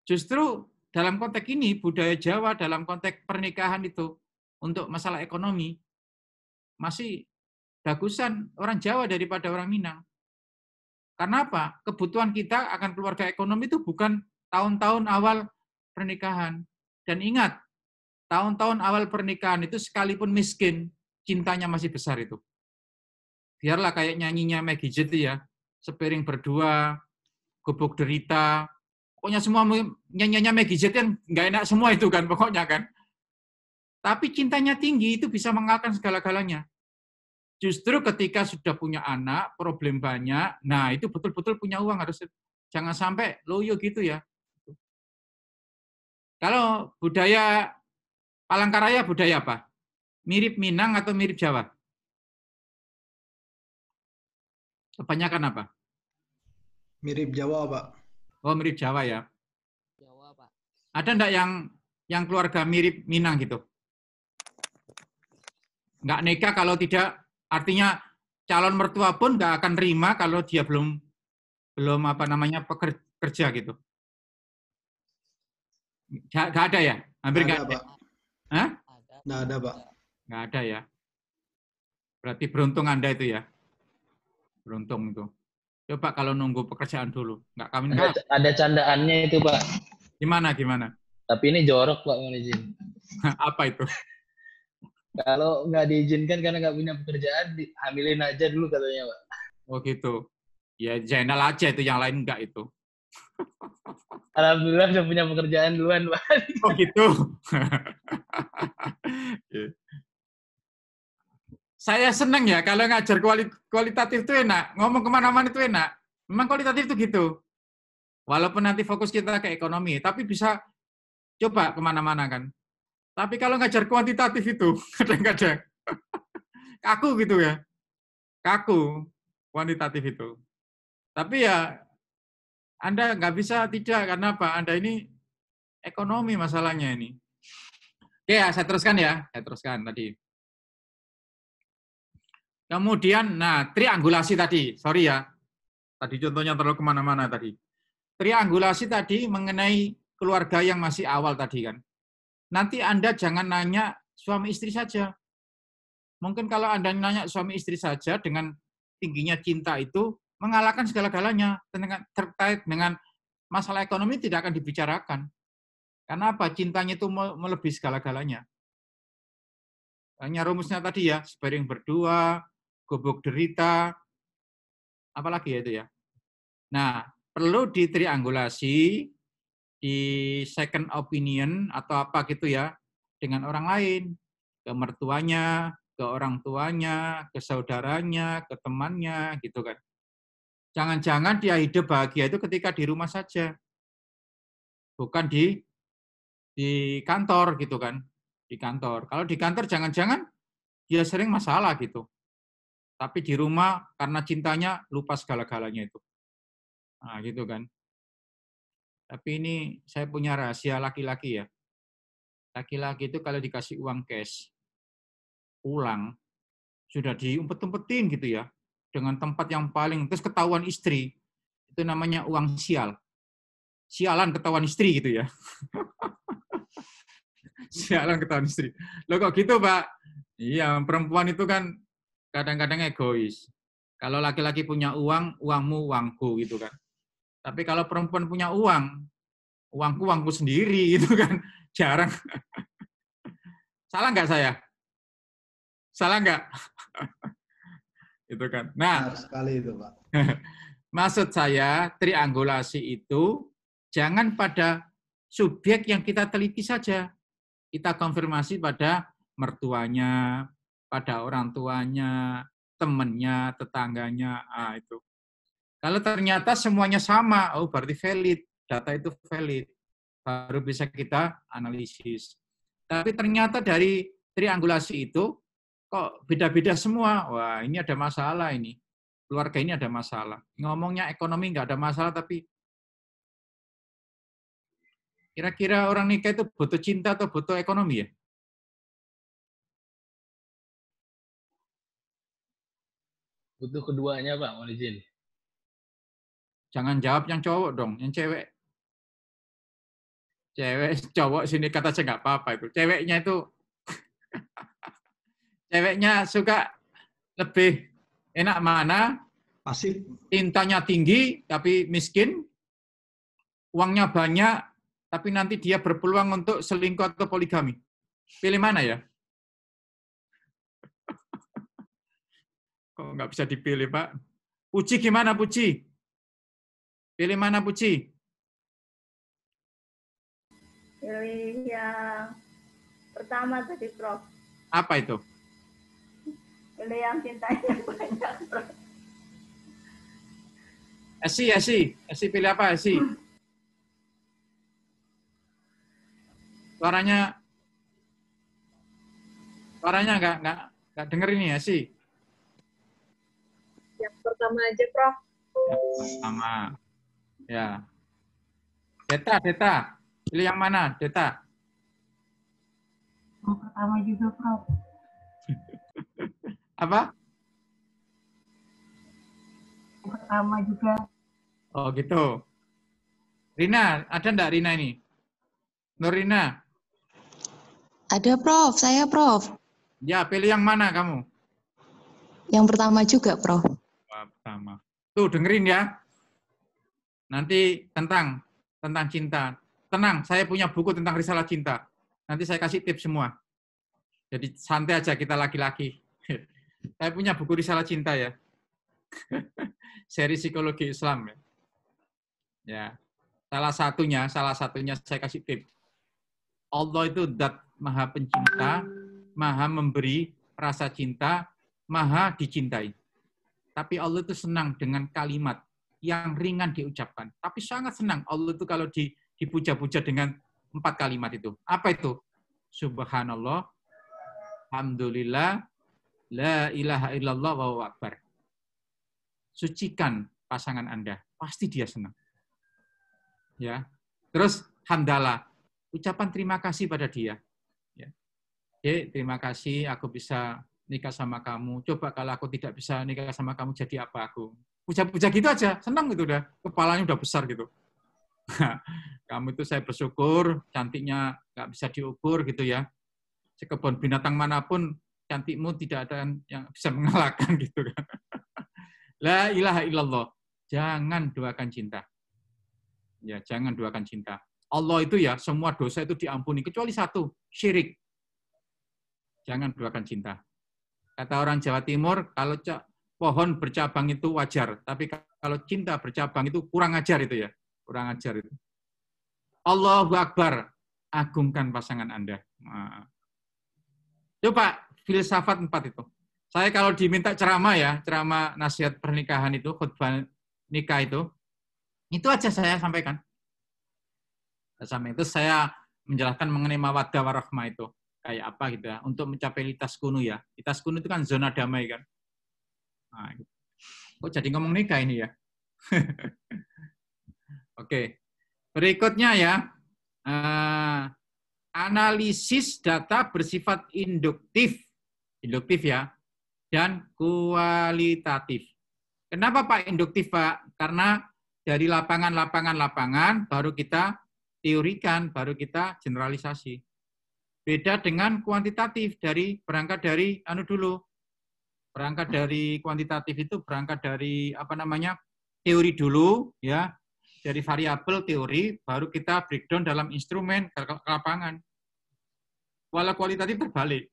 justru dalam konteks ini, budaya Jawa dalam konteks pernikahan itu, untuk masalah ekonomi, masih bagusan orang Jawa daripada orang Minang. Karena apa? Kebutuhan kita akan keluarga ekonomi itu bukan tahun-tahun awal pernikahan. Dan ingat, tahun-tahun awal pernikahan itu sekalipun miskin, cintanya masih besar itu. Biarlah kayak nyanyinya Maggie Z ya, sepiring berdua, gubuk derita, pokoknya semua nyanyinya Maggie Z kan nggak enak semua itu kan pokoknya kan. Tapi cintanya tinggi itu bisa mengalahkan segala-galanya. Justru ketika sudah punya anak, problem banyak, nah itu betul-betul punya uang, harus jangan sampai loyo gitu ya. Kalau budaya Palangkaraya budaya apa? Mirip Minang atau mirip Jawa? Kebanyakan apa? Mirip Jawa, Pak. Oh, mirip Jawa ya. Jawa, Pak. Ada enggak yang keluarga mirip Minang gitu? Enggak nikah kalau tidak, artinya calon mertua pun enggak akan terima kalau dia belum kerja gitu. Enggak ada ya? Hampir enggak ada. Pak. Hah? Enggak ada, Pak. Enggak ada ya. Berarti beruntung Anda itu ya. Beruntung itu. Coba kalau nunggu pekerjaan dulu, nggak kawin. Ada candaannya itu, Pak. Gimana? Tapi ini jorok, Pak, mohon izin. Apa itu? Kalau nggak diizinkan karena nggak punya pekerjaan, hamilin aja dulu katanya, Pak. Oh gitu. Ya Zainal aja itu, yang lain enggak itu. Alhamdulillah sudah punya pekerjaan duluan, Pak. Oh gitu. Saya senang ya kalau ngajar kualitatif itu enak, ngomong kemana-mana itu enak. Memang kualitatif itu gitu. Walaupun nanti fokus kita ke ekonomi, tapi bisa coba kemana-mana kan. Tapi kalau ngajar kuantitatif itu kadang-kadang kaku gitu ya, kaku kuantitatif itu. Tapi ya Anda nggak bisa tidak, karena apa? Anda ini ekonomi masalahnya ini. Oke ya, saya teruskan tadi. Kemudian, nah, triangulasi tadi, sorry ya, tadi contohnya terlalu kemana-mana tadi. Triangulasi tadi mengenai keluarga yang masih awal tadi kan. Nanti Anda jangan nanya suami istri saja. Mungkin kalau Anda nanya suami istri saja dengan tingginya cinta itu, mengalahkan segala-galanya. Terkait dengan masalah ekonomi tidak akan dibicarakan. Karena apa? Cintanya itu melebihi segala-galanya. Hanya rumusnya tadi ya, sparring berdua, gubuk derita, apalagi ya itu ya. Nah, perlu ditriangulasi, di second opinion atau apa gitu ya, dengan orang lain, ke mertuanya, ke orang tuanya, ke saudaranya, ke temannya, gitu kan. Jangan-jangan dia hidup bahagia itu ketika di rumah saja, bukan di kantor gitu kan, di kantor. Kalau di kantor jangan-jangan dia sering masalah gitu. Tapi di rumah karena cintanya lupa segala-galanya itu. Nah, gitu kan. Tapi ini saya punya rahasia laki-laki ya. Laki-laki itu kalau dikasih uang cash, pulang, sudah diumpet-umpetin gitu ya. Dengan tempat yang paling, terus ketahuan istri. Itu namanya uang sial. Sialan ketahuan istri gitu ya. Sialan ketahuan istri. Loh kok gitu, Pak? Iya, perempuan itu kan kadang-kadang egois. Kalau laki-laki punya uang, uangmu, uangku gitu kan. Tapi kalau perempuan punya uang, uangku, uangku sendiri gitu kan. Jarang. Salah nggak saya? Salah nggak? Itu kan. Nah, Benar sekali itu, Pak. maksud saya triangulasi itu jangan pada subjek yang kita teliti saja. Kita konfirmasi pada mertuanya, pada orang tuanya, temannya, tetangganya, itu. Kalau ternyata semuanya sama, oh berarti valid, data itu valid, baru bisa kita analisis. Tapi ternyata dari triangulasi itu kok beda-beda semua, wah ini ada masalah ini, keluarga ini ada masalah. Ngomongnya ekonomi nggak ada masalah, tapi kira-kira orang nikah itu butuh cinta atau butuh ekonomi ya? Butuh keduanya, Pak, mohon izin. Jangan jawab yang cowok dong, yang cewek. Cewek, cowok sini kata saya nggak apa-apa itu. Ceweknya itu, ceweknya suka lebih enak mana? Pasif. Cintanya tinggi tapi miskin, uangnya banyak tapi nanti dia berpeluang untuk selingkuh atau poligami. Pilih mana ya? Kok nggak bisa dipilih, Pak? Puji gimana, Puji? Pilih mana, Puji? Pilih yang pertama tadi, Prof. Apa itu? Pilih yang cintanya banyak, Prof. Esi pilih apa, Esi? Suaranya nggak denger ini, Esi. Yang pertama aja, Prof. Yang pertama. Ya. Deta. Pilih yang mana, Deta? Yang pertama juga, Prof. Apa? Yang pertama juga. Oh, gitu. Rina, ada enggak Rina ini? Nurina? Ada, Prof. Saya, Prof. Ya, pilih yang mana kamu? Yang pertama juga, Prof. Wah, pertama. Tuh, dengerin ya. Nanti tentang cinta. Tenang, saya punya buku tentang risalah cinta. Nanti saya kasih tips semua. Jadi santai aja kita laki-laki. Saya punya buku risalah cinta ya. Seri psikologi Islam ya. Ya. Salah satunya saya kasih tips. Allah itu zat maha pencinta, maha memberi rasa cinta, maha dicintai. Tapi Allah itu senang dengan kalimat yang ringan diucapkan. Tapi sangat senang Allah itu kalau dipuja-puja dengan 4 kalimat itu. Apa itu? Subhanallah, alhamdulillah, la ilaha illallah, wallahu akbar. Sucikan pasangan Anda. Pasti dia senang. Ya. Terus hamdalah, ucapan terima kasih pada dia. Ya. Terima kasih aku bisa nikah sama kamu. Coba kalau aku tidak bisa nikah sama kamu, jadi apa aku? Puja-puja gitu aja, senang gitu udah. Kepalanya udah besar gitu. Kamu itu saya bersyukur, cantiknya nggak bisa diukur gitu ya. Sekebun binatang manapun, cantikmu tidak ada yang bisa mengalahkan gitu kan. La ilaha illallah. Jangan duakan cinta. Ya, jangan duakan cinta. Allah itu ya, semua dosa itu diampuni, kecuali satu, syirik. Jangan duakan cinta. Kata orang Jawa Timur, kalau pohon bercabang itu wajar, tapi kalau cinta bercabang itu kurang ajar itu ya. Kurang ajar itu. Allahu Akbar, agungkan pasangan Anda. Nah. Coba filsafat 4 itu. Saya kalau diminta ceramah ya, ceramah nasihat pernikahan itu, khutbah nikah itu aja saya sampaikan. Sampai itu saya menjelaskan mengenai mawaddah warahmah itu. Kayak apa gitu ya, untuk mencapai litas kunu ya. Litas kunu itu kan zona damai kan. Nah, gitu. Kok jadi ngomong nikah ini ya? Oke. Berikutnya ya, analisis data bersifat induktif ya, dan kualitatif. Kenapa Pak induktif Pak? Karena dari lapangan baru kita teorikan, baru kita generalisasi. Beda dengan kuantitatif, berangkat dari berangkat dari kuantitatif itu berangkat dari teori dulu ya. Dari variabel teori, baru kita breakdown dalam instrumen ke lapangan. Walau kualitatif terbalik.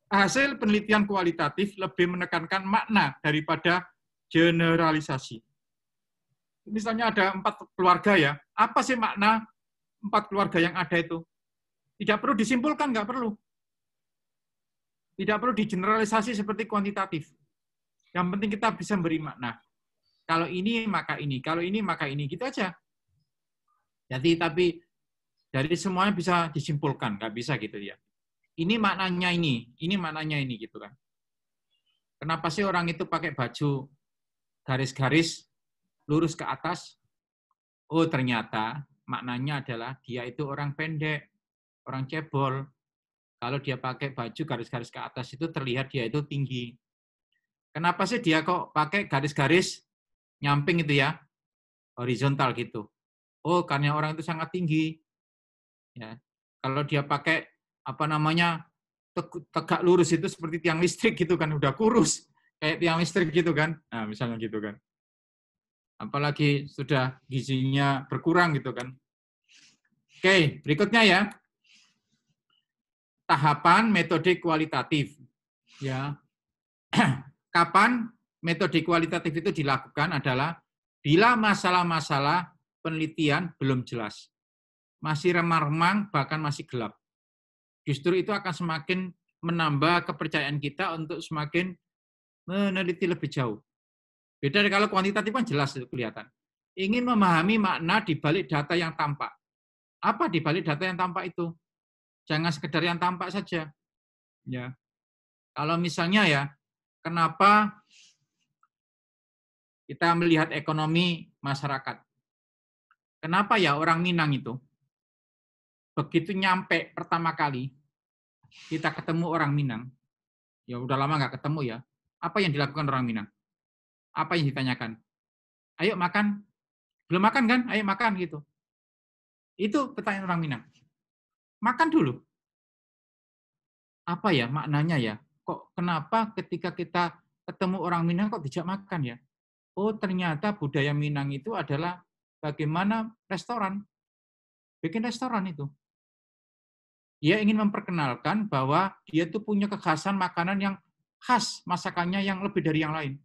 Hasil penelitian kualitatif lebih menekankan makna daripada generalisasi. Misalnya ada 4 keluarga ya, apa sih makna 4 keluarga yang ada itu? Tidak perlu disimpulkan, nggak perlu. Tidak perlu digeneralisasi seperti kuantitatif. Yang penting kita bisa beri makna. Kalau ini maka ini, kalau ini maka ini, gitu aja. Jadi tapi dari semuanya bisa disimpulkan, nggak bisa gitu ya. Ini maknanya ini maknanya ini gitu kan. Kenapa sih orang itu pakai baju garis-garis lurus ke atas? Oh ternyata maknanya adalah dia itu orang pendek, orang cebol. Kalau dia pakai baju garis-garis ke atas itu terlihat dia itu tinggi. Kenapa sih dia kok pakai garis-garis nyamping itu ya, horizontal gitu. Oh, karena orang itu sangat tinggi. Ya. Kalau dia pakai tegak lurus itu seperti tiang listrik gitu kan, udah kurus kayak tiang listrik gitu kan. Nah, misalnya gitu kan. Apalagi sudah gizinya berkurang gitu kan. Oke, berikutnya ya. Tahapan metode kualitatif. Ya. Kapan metode kualitatif itu dilakukan adalah bila masalah-masalah penelitian belum jelas. Masih remang-remang, bahkan masih gelap. Justru itu akan semakin menambah kepercayaan kita untuk semakin meneliti lebih jauh. Beda kalau kuantitatif kan jelas itu kelihatan. Ingin memahami makna di balik data yang tampak. Apa di balik data yang tampak itu? Jangan sekedar yang tampak saja. Ya. Kalau misalnya ya, kenapa kita melihat ekonomi masyarakat. Kenapa ya orang Minang itu, begitu nyampe pertama kali, kita ketemu orang Minang, ya udah lama nggak ketemu ya, apa yang dilakukan orang Minang? Apa yang ditanyakan? Ayo makan. Belum makan kan? Ayo makan gitu. Itu pertanyaan orang Minang. Makan dulu. Apa ya maknanya ya? Kok kenapa ketika kita ketemu orang Minang kok tidak makan ya? Oh, ternyata budaya Minang itu adalah bagaimana restoran. Bikin restoran itu. Dia ingin memperkenalkan bahwa dia itu punya kekhasan makanan yang khas, masakannya yang lebih dari yang lain.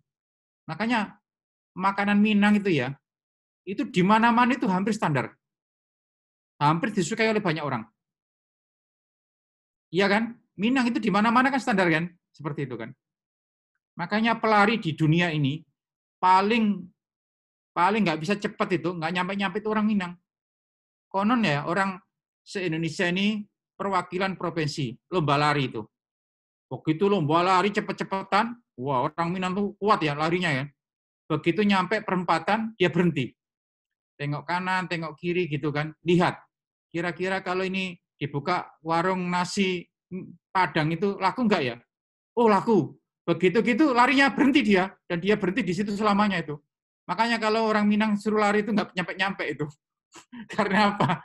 Makanya makanan Minang itu ya, itu di mana-mana itu hampir standar. Hampir disukai oleh banyak orang. Iya kan? Minang itu di mana-mana kan standar kan? Seperti itu kan. Makanya pelari di dunia ini paling nggak bisa cepat itu, nggak nyampe itu orang Minang. Konon ya, orang se-Indonesia ini perwakilan provinsi, lomba lari itu. Begitu lomba lari cepet-cepetan, wah orang Minang tuh kuat ya larinya ya. Begitu nyampe perempatan, dia berhenti. tengok kanan, tengok kiri gitu kan. Lihat, kira-kira kalau ini dibuka warung nasi Padang itu laku nggak ya? Oh laku. Begitu gitu larinya berhenti dia, dan dia berhenti di situ selamanya itu. Makanya kalau orang Minang suruh lari itu nggak nyampe-nyampe itu. Karena apa?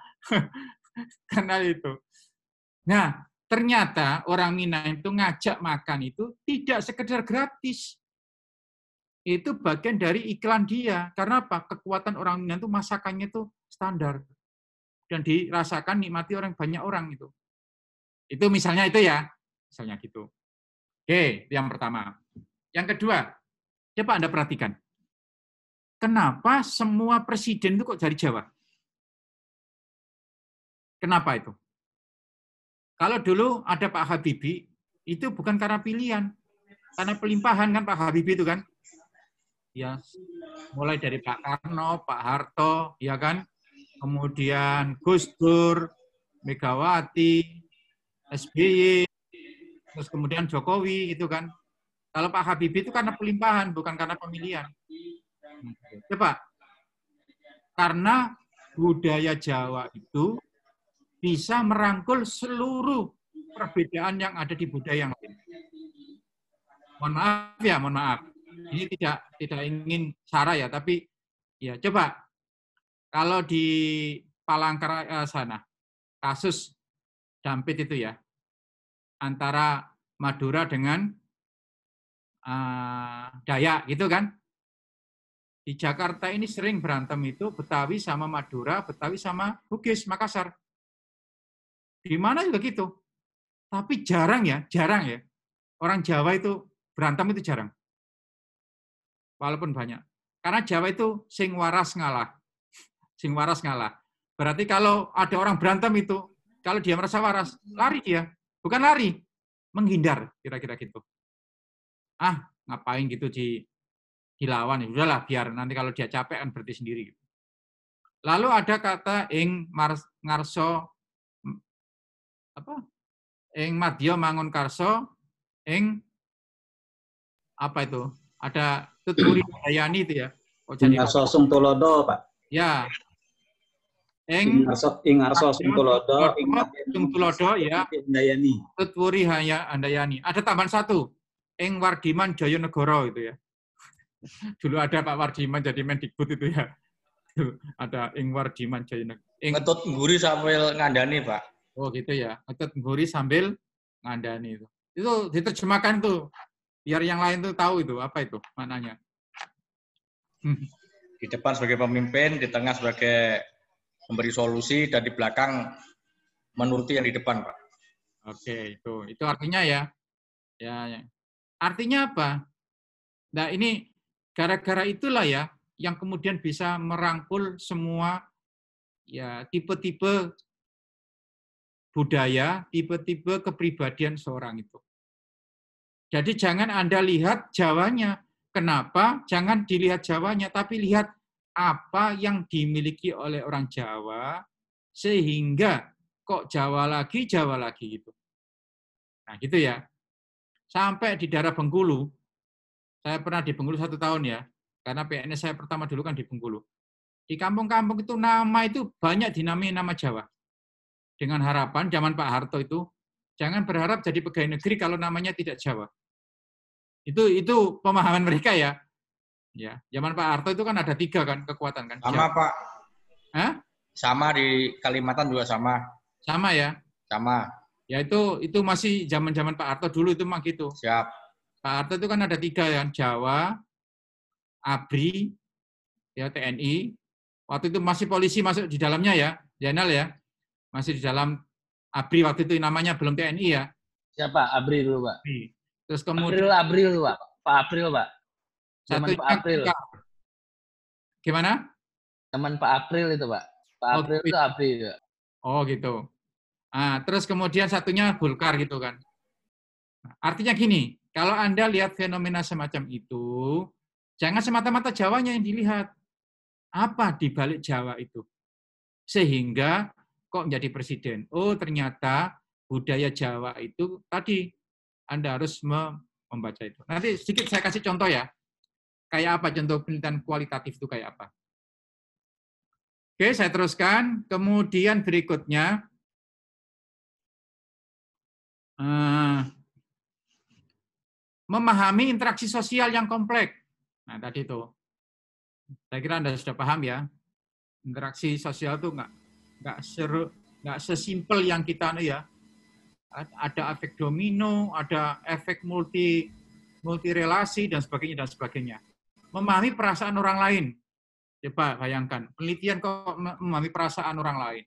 Karena itu. Nah, ternyata orang Minang itu ngajak makan itu tidak sekedar gratis. Itu bagian dari iklan dia. Karena apa? Kekuatan orang Minang itu masakannya itu standar. Dan dirasakan nikmati banyak orang itu. Itu misalnya itu ya. Misalnya gitu. Oke, yang pertama. Yang kedua, coba Anda perhatikan. Kenapa semua presiden itu kok dari Jawa? Kenapa itu? Kalau dulu ada Pak Habibie, itu bukan karena pilihan. Karena pelimpahan kan Pak Habibie itu kan. Ya, mulai dari Pak Karno, Pak Harto, ya kan? Kemudian Gus Dur, Megawati, SBY, terus kemudian Jokowi itu kan. Kalau Pak Habibie itu karena pelimpahan, bukan karena pemilihan. Coba, karena budaya Jawa itu bisa merangkul seluruh perbedaan yang ada di budaya yang lain. Mohon maaf. Ini tidak ingin sara ya, tapi ya coba kalau di Palangkaraya sana kasus Dampit itu ya antara Madura dengan Dayak gitu kan. Di Jakarta ini sering berantem itu Betawi sama Madura, Betawi sama Bugis, Makassar. Di mana juga gitu. Tapi jarang ya. Orang Jawa itu berantem itu jarang. Walaupun banyak. Karena Jawa itu sing waras ngalah. Sing waras ngalah. Berarti kalau ada orang berantem itu, kalau dia merasa waras, lari dia. Bukan lari, menghindar, kira-kira gitu. Ngapain gitu dilawan, ya udahlah biar nanti kalau dia capek kan berhenti sendiri. Lalu ada kata ing ngarso ing madya mangun karso ing apa itu? Ada tuturi Handayani itu ya. Ingarso Sungtulodo, Pak. Ya. Ingarso Sungtulodo, ya. Handayani. Tuturi Handayani. Ada tambahan satu. Ing Wardiman Jayanegara itu ya. Dulu ada Pak Wardiman jadi Mendikbud itu ya. Ada Ing Wardiman Jayanegara. Ngetut ngguri sambil ngandani, Pak. Oh gitu ya. Ngetut ngguri sambil ngandani itu. Itu diterjemahkan tuh. Biar yang lain tuh tahu itu apa itu maknanya. Di depan sebagai pemimpin, di tengah sebagai memberi solusi, dan di belakang menuruti yang di depan, Pak. Oke, itu artinya ya. Artinya apa? Nah ini gara-gara itulah ya yang kemudian bisa merangkul semua ya tipe-tipe budaya, tipe-tipe kepribadian seorang itu. Jadi jangan Anda lihat Jawanya. Kenapa? Jangan dilihat Jawanya, tapi lihat apa yang dimiliki oleh orang Jawa, sehingga kok Jawa lagi gitu. Nah gitu ya. Sampai di daerah Bengkulu, saya pernah di Bengkulu 1 tahun ya, karena PNS saya pertama dulu kan di Bengkulu. Di kampung-kampung itu nama itu banyak dinamai nama Jawa. Dengan harapan zaman Pak Harto itu, jangan berharap jadi pegawai negeri kalau namanya tidak Jawa. Itu pemahaman mereka ya. Ya, zaman Pak Harto itu kan ada 3 kan kekuatan kan. Sama Jawa. Pak. Hah? Sama di Kalimantan juga sama. Sama ya. Sama. Ya itu masih zaman Pak Harto dulu itu mah gitu. Siap. Pak Harto itu kan ada 3 ya, Jawa, ABRI, ya TNI. Waktu itu masih polisi masuk di dalamnya ya, Jenal ya. Masih di dalam ABRI waktu itu namanya belum TNI ya. Siapa? ABRI dulu, Pak. Terus kemudian April, Pak. Pak April, Pak. Zaman Pak April. Gimana? Zaman Pak April itu, Pak. Pak April itu April. Pak. Oh, gitu. Terus kemudian satunya Golkar gitu kan. Artinya gini, kalau Anda lihat fenomena semacam itu, jangan semata-mata Jawanya yang dilihat. Apa di balik Jawa itu? Sehingga kok menjadi presiden? Oh, ternyata budaya Jawa itu tadi Anda harus membaca itu. Nanti sedikit saya kasih contoh ya. Kayak apa contoh penelitian kualitatif itu kayak apa? Oke, saya teruskan. Kemudian berikutnya, memahami interaksi sosial yang kompleks. Nah, tadi itu. Saya kira Anda sudah paham ya. Interaksi sosial itu nggak sesimpel yang kita ya. Ada efek domino, ada efek multi relasi dan sebagainya. Memahami perasaan orang lain. Coba bayangkan, penelitian kok memahami perasaan orang lain.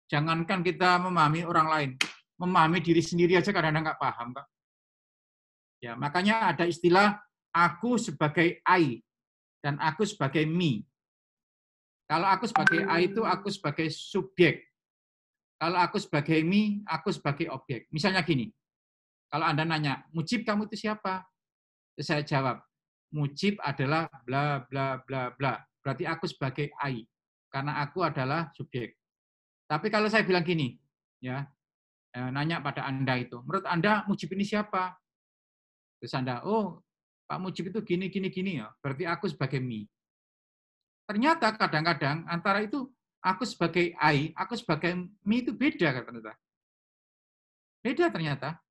Jangankan kita memahami orang lain, memahami diri sendiri aja kadang-kadang nggak paham, Pak. Ya, makanya ada istilah aku sebagai I dan aku sebagai me. Kalau aku sebagai I itu aku sebagai subjek. Kalau aku sebagai me, aku sebagai objek. Misalnya gini, kalau Anda nanya, Mujib kamu itu siapa? Saya jawab, Mujib adalah bla bla bla bla. Berarti aku sebagai I, karena aku adalah subjek. Tapi kalau saya bilang gini, ya, nanya pada Anda itu, menurut Anda Mujib ini siapa? Terus Anda, oh Pak Mujib itu gini ya, berarti aku sebagai me. Ternyata kadang-kadang antara itu aku sebagai I, aku sebagai me itu beda ternyata. Beda ternyata.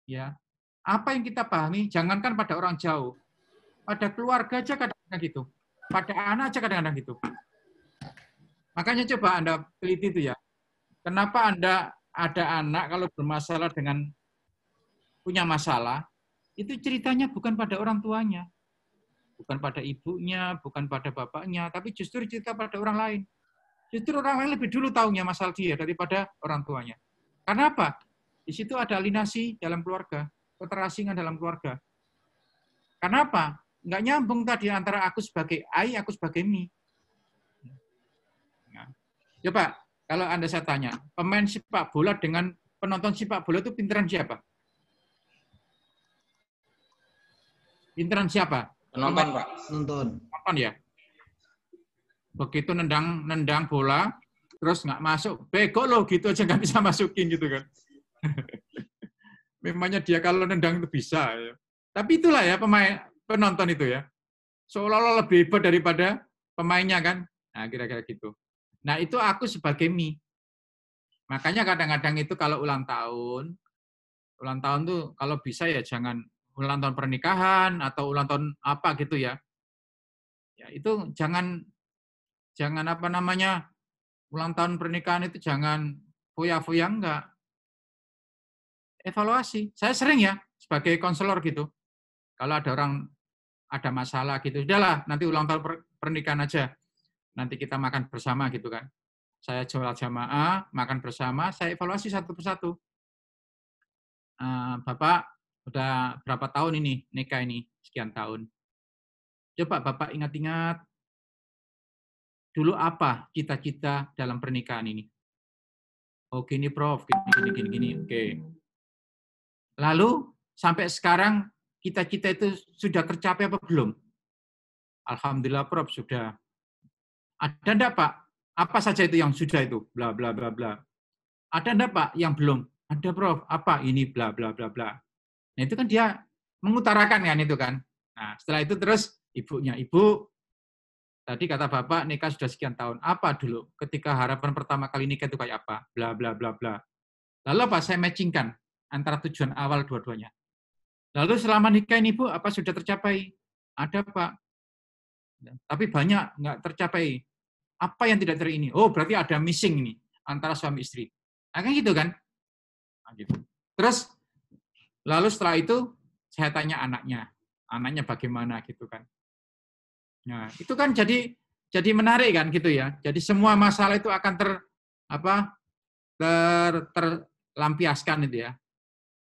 Ya. Apa yang kita pahami, jangankan pada orang jauh, pada keluarga aja kadang-kadang gitu, pada anak aja kadang-kadang gitu. Makanya coba Anda teliti itu ya. Kenapa Anda ada anak kalau bermasalah dengan punya masalah, itu ceritanya bukan pada orang tuanya, bukan pada ibunya, bukan pada bapaknya, tapi justru cerita pada orang lain. Justru orang lain lebih dulu tahunya masalah dia daripada orang tuanya. Karena apa? Di situ ada alienasi dalam keluarga, keterasingan dalam keluarga. Karena apa? Nggak nyambung tadi antara aku sebagai I, aku sebagai me. Nah, coba, kalau Anda saya tanya, pemain sepak bola dengan penonton sepak bola itu pinteran siapa? Pinteran siapa? Penonton, Pak. Penonton ya. Begitu nendang bola, terus nggak masuk, bego loh gitu aja nggak bisa masukin gitu kan. Memangnya dia kalau nendang itu bisa. Ya. Tapi itulah ya penonton itu ya. Seolah-olah lebih hebat daripada pemainnya kan. Nah kira-kira gitu. Nah itu aku sebagai me. Makanya kadang-kadang itu kalau ulang tahun tuh kalau bisa ya jangan ulang tahun pernikahan atau ulang tahun apa gitu ya. Ya itu jangan apa namanya ulang tahun pernikahan itu jangan foya-foya enggak. Evaluasi. Saya sering ya sebagai konselor gitu. Kalau ada orang ada masalah gitu, udahlah nanti ulang tahun pernikahan aja. Nanti kita makan bersama gitu kan. Saya sholat jamaah, makan bersama, saya evaluasi satu persatu. Bapak udah berapa tahun ini nikah ini? Sekian tahun. Coba Bapak ingat-ingat dulu apa cita-cita dalam pernikahan ini? Oh gini Prof, gini. Oke. Lalu sampai sekarang cita-cita itu sudah tercapai apa belum? Alhamdulillah Prof sudah. Ada enggak Pak? Apa saja itu yang sudah itu? Bla bla bla bla. Ada enggak Pak yang belum? Ada Prof. Apa ini bla bla bla bla. Nah itu kan dia mengutarakan kan itu kan. Nah setelah itu terus ibunya, Ibu tadi kata Bapak nikah sudah sekian tahun. Apa dulu ketika harapan pertama kali nikah itu kayak apa? Bla bla bla bla. Lalu apa? Saya matchingkan antara tujuan awal dua-duanya. Lalu selama nikah ini Bu, apa sudah tercapai? Ada Pak. Tapi banyak nggak tercapai. Apa yang tidak ini? Oh berarti ada missing ini antara suami istri. Nah, kan gitu kan? Nah, gitu. Terus lalu setelah itu saya tanya anaknya bagaimana gitu kan? Nah itu kan jadi menarik kan gitu ya. Jadi semua masalah itu akan terlampiaskan itu ya.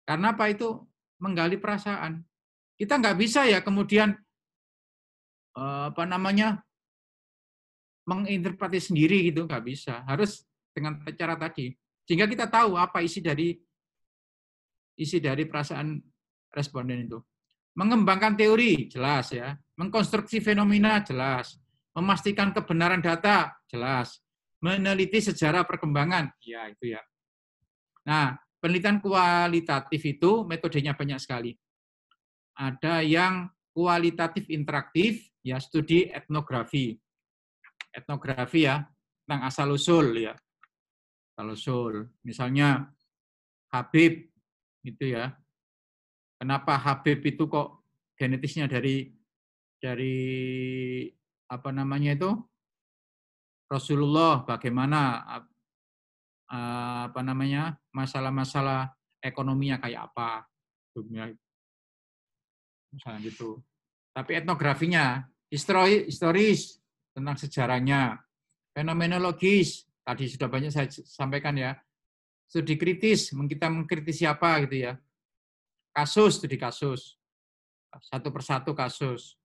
Karena apa itu menggali perasaan. Kita nggak bisa ya kemudian menginterpretasi sendiri gitu, nggak bisa. Harus dengan cara tadi. Sehingga kita tahu apa isi dari perasaan responden itu. Mengembangkan teori, jelas ya. Mengkonstruksi fenomena, jelas. Memastikan kebenaran data, jelas. Meneliti sejarah perkembangan, ya itu ya. Nah, penelitian kualitatif itu metodenya banyak sekali. Ada yang kualitatif interaktif, ya studi etnografi. etnografi ya, tentang asal-usul ya. Asal-usul. Misalnya Habib gitu ya. Kenapa Habib itu kok genetisnya dari apa namanya itu? Rasulullah, bagaimana apa namanya? Masalah-masalah ekonominya kayak apa? Misalnya gitu. Tapi etnografinya, historis tentang sejarahnya, fenomenologis, tadi sudah banyak saya sampaikan ya, studi kritis, kita mengkritisi apa gitu ya, kasus, studi kasus, satu persatu kasus.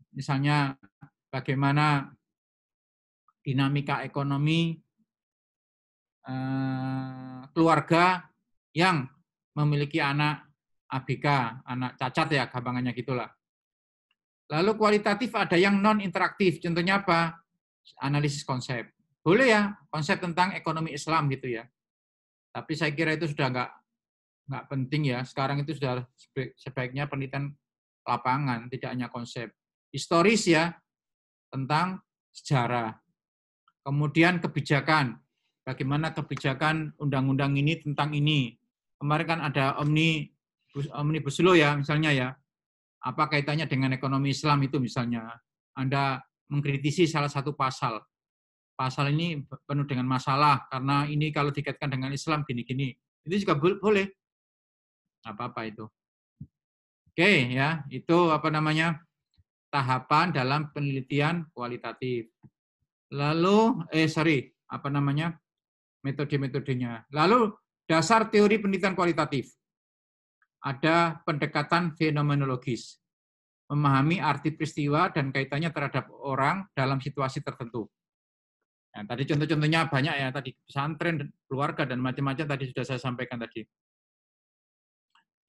Misalnya bagaimana dinamika ekonomi keluarga yang memiliki anak ABK, anak cacat ya, gampangannya gitulah. Lalu kualitatif ada yang non-interaktif, contohnya apa? Analisis konsep. Boleh ya, konsep tentang ekonomi Islam gitu ya. Tapi saya kira itu sudah nggak penting ya. Sekarang itu sudah sebaiknya penelitian lapangan, tidak hanya konsep. Historis ya, tentang sejarah. Kemudian kebijakan. Bagaimana kebijakan undang-undang ini tentang ini. Kemarin kan ada Omnibus Law ya, misalnya ya. Apa kaitannya dengan ekonomi Islam itu misalnya. Anda mengkritisi salah satu pasal. Pasal ini penuh dengan masalah, karena ini kalau dikaitkan dengan Islam gini-gini. Itu juga boleh. Apa-apa itu. Oke, ya, itu apa namanya, tahapan dalam penelitian kualitatif. Lalu, metode-metodenya. Lalu, dasar teori penelitian kualitatif. Ada pendekatan fenomenologis, memahami arti peristiwa dan kaitannya terhadap orang dalam situasi tertentu. Nah, tadi contoh-contohnya banyak ya, tadi pesantren, keluarga, dan macam-macam tadi sudah saya sampaikan tadi.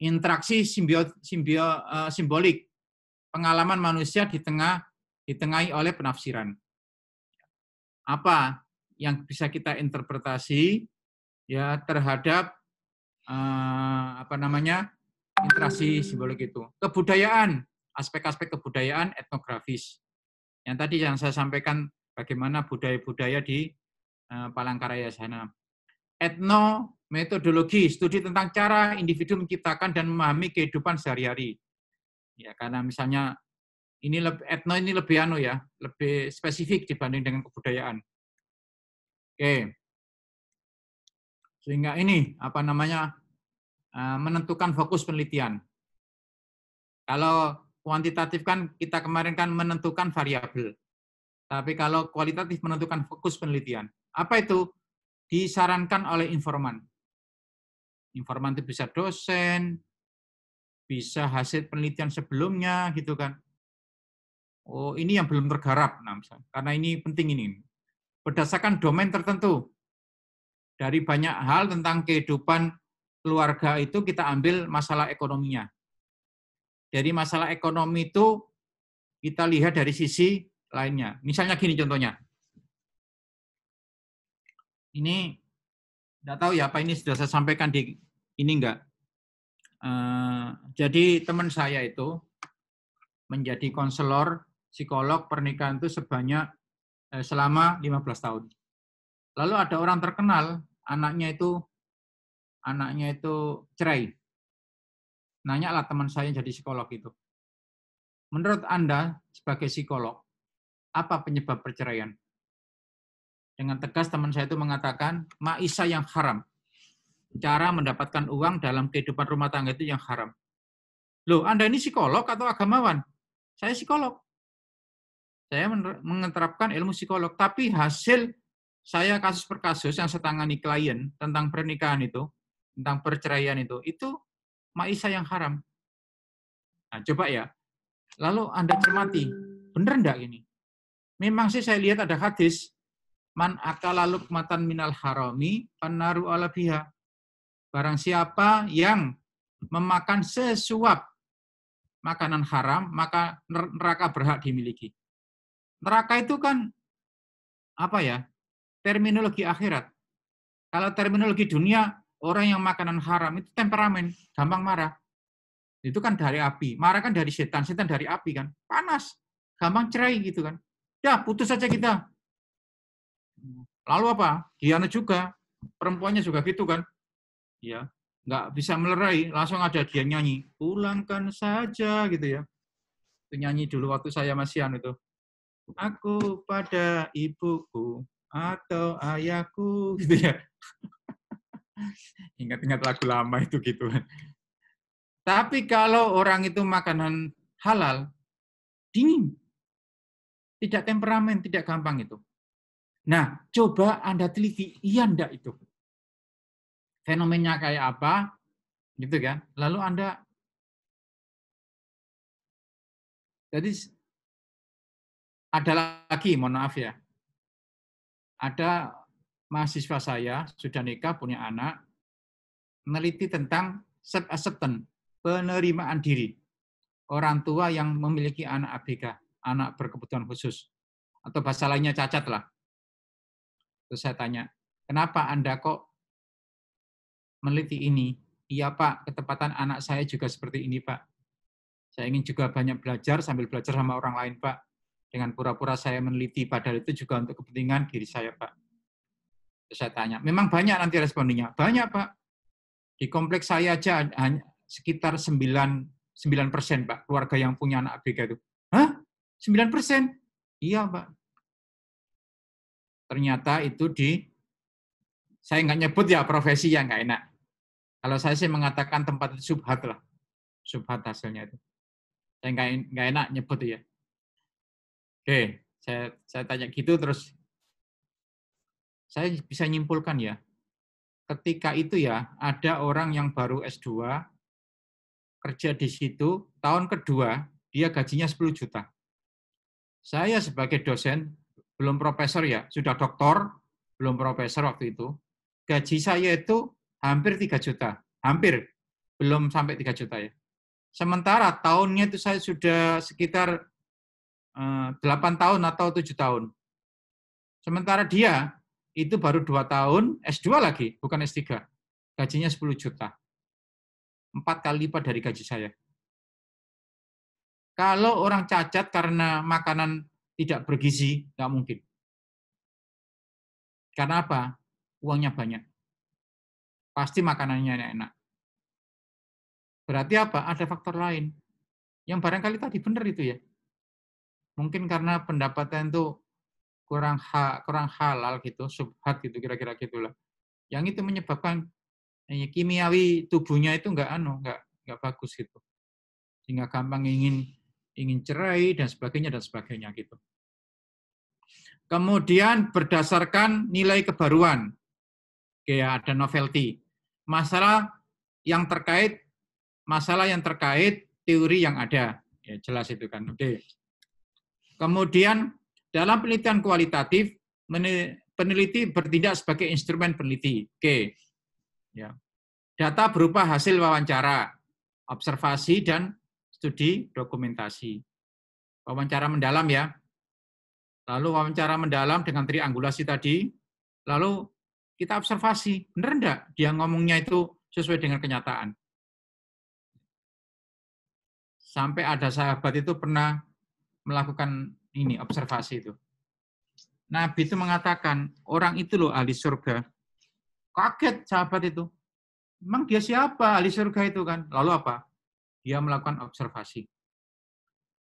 Interaksi simbolik, pengalaman manusia ditengahi oleh penafsiran. Apa yang bisa kita interpretasi ya terhadap interaksi simbolik itu. Kebudayaan, aspek-aspek kebudayaan etnografis. Yang tadi yang saya sampaikan bagaimana budaya-budaya di Palangkaraya sana. Etnometodologi, studi tentang cara individu menciptakan dan memahami kehidupan sehari-hari. Ya, karena misalnya etno ini lebih lebih spesifik dibanding dengan kebudayaan. Oke. Sehingga ini menentukan fokus penelitian. Kalau kuantitatif kan kita kemarin kan menentukan variabel. Tapi kalau kualitatif menentukan fokus penelitian. Apa itu? Disarankan oleh informan. Informan itu bisa dosen, bisa hasil penelitian sebelumnya gitu kan. Oh, ini yang belum tergarap. Nah, karena ini penting ini. Berdasarkan domain tertentu. Dari banyak hal tentang kehidupan keluarga itu kita ambil masalah ekonominya. Jadi masalah ekonomi itu kita lihat dari sisi lainnya. Misalnya gini contohnya. Ini enggak tahu ya apa ini sudah saya sampaikan di ini enggak. Jadi teman saya itu menjadi konselor psikolog pernikahan itu selama 15 tahun. Lalu ada orang terkenal, anaknya itu cerai. Nanyalah teman saya yang jadi psikolog itu. Menurut Anda sebagai psikolog, apa penyebab perceraian? Dengan tegas teman saya itu mengatakan, maisha yang haram. Cara mendapatkan uang dalam kehidupan rumah tangga itu yang haram. Loh, Anda ini psikolog atau agamawan? Saya psikolog. Saya menerapkan ilmu psikolog. Tapi hasil saya kasus per kasus yang saya tangani klien tentang pernikahan itu, tentang perceraian itu maisha yang haram. Nah, coba ya. Lalu Anda cermati, benar enggak ini? Memang sih saya lihat ada hadis, man akala luqmatan minal harami pannaru ala biha. Barang siapa yang memakan sesuap makanan haram, maka neraka berhak dimiliki. Neraka itu kan apa ya? Terminologi akhirat. Kalau terminologi dunia, orang yang makanan haram itu temperamen, gampang marah. Itu kan dari api. Marah kan dari setan dari api kan. Panas, gampang cerai gitu kan. Ya, putus saja kita. Lalu apa? Giana juga, perempuannya juga gitu kan. Ya, nggak bisa melerai, langsung ada dia nyanyi, pulangkan saja gitu ya. Itu nyanyi dulu waktu saya masih itu. Aku pada ibuku atau ayahku gitu ya. Ingat-ingat lagu lama itu gitu. Tapi kalau orang itu makanan halal, dingin. Tidak temperamen, tidak gampang itu. Nah, coba Anda teliti, iya enggak itu? Fenomenanya kayak apa? Gitu kan. Lalu Anda, jadi ada lagi, mohon maaf ya. Ada mahasiswa saya, sudah nikah, punya anak, meneliti tentang self-acceptance, penerimaan diri. Orang tua yang memiliki anak ABK, anak berkebutuhan khusus. Atau bahasa lainnya cacat lah. Terus saya tanya, kenapa Anda kok meneliti ini? Iya Pak, ketepatan anak saya juga seperti ini Pak. Saya ingin juga banyak belajar sambil belajar sama orang lain Pak. Dengan pura-pura saya meneliti, padahal itu juga untuk kepentingan diri saya Pak. Terus saya tanya, memang banyak nanti respondennya? Banyak Pak. Di kompleks saya aja hanya sekitar 9% Pak, keluarga yang punya anak ABK itu. Hah? 9%? Iya Pak. Ternyata itu saya nggak nyebut ya profesi yang nggak enak. Kalau saya sih mengatakan tempat itu subhat lah. Subhat hasilnya itu. Saya nggak enak nyebut ya. Oke, saya tanya gitu terus saya bisa nyimpulkan ya. Ketika itu ya ada orang yang baru S2 kerja di situ, tahun kedua dia gajinya 10 juta. Saya sebagai dosen, belum profesor ya, sudah doktor, belum profesor waktu itu, gaji saya itu hampir 3 juta. Hampir, belum sampai 3 juta ya. Sementara tahunnya itu saya sudah sekitar 8 tahun atau 7 tahun. Sementara dia itu baru 2 tahun, S2 lagi, bukan S3. Gajinya 10 juta. 4 kali lipat dari gaji saya. Kalau orang cacat karena makanan tidak bergizi, nggak mungkin. Karena apa? Uangnya banyak. Pasti makanannya enak. Berarti apa? Ada faktor lain. Yang barangkali tadi benar itu ya. Mungkin karena pendapatan itu kurang halal gitu, subhat gitu, kira-kira gitulah. Yang itu menyebabkan kimiawi tubuhnya itu nggak bagus gitu. Sehingga gampang ingin cerai dan sebagainya gitu. Kemudian berdasarkan nilai kebaruan, kayak ada novelty, masalah yang terkait teori yang ada, ya jelas itu kan. Oke. Kemudian dalam penelitian kualitatif, peneliti bertindak sebagai instrumen peneliti. Oke. Ya. Data berupa hasil wawancara, observasi dan studi dokumentasi. Wawancara mendalam ya. Lalu wawancara mendalam dengan triangulasi tadi, lalu kita observasi, benar enggak dia ngomongnya itu sesuai dengan kenyataan. Sampai ada sahabat itu pernah melakukan ini, observasi itu. Nabi itu mengatakan, orang itu loh ahli surga. Kaget sahabat itu. Memang dia siapa ahli surga itu kan? Lalu apa? Dia melakukan observasi.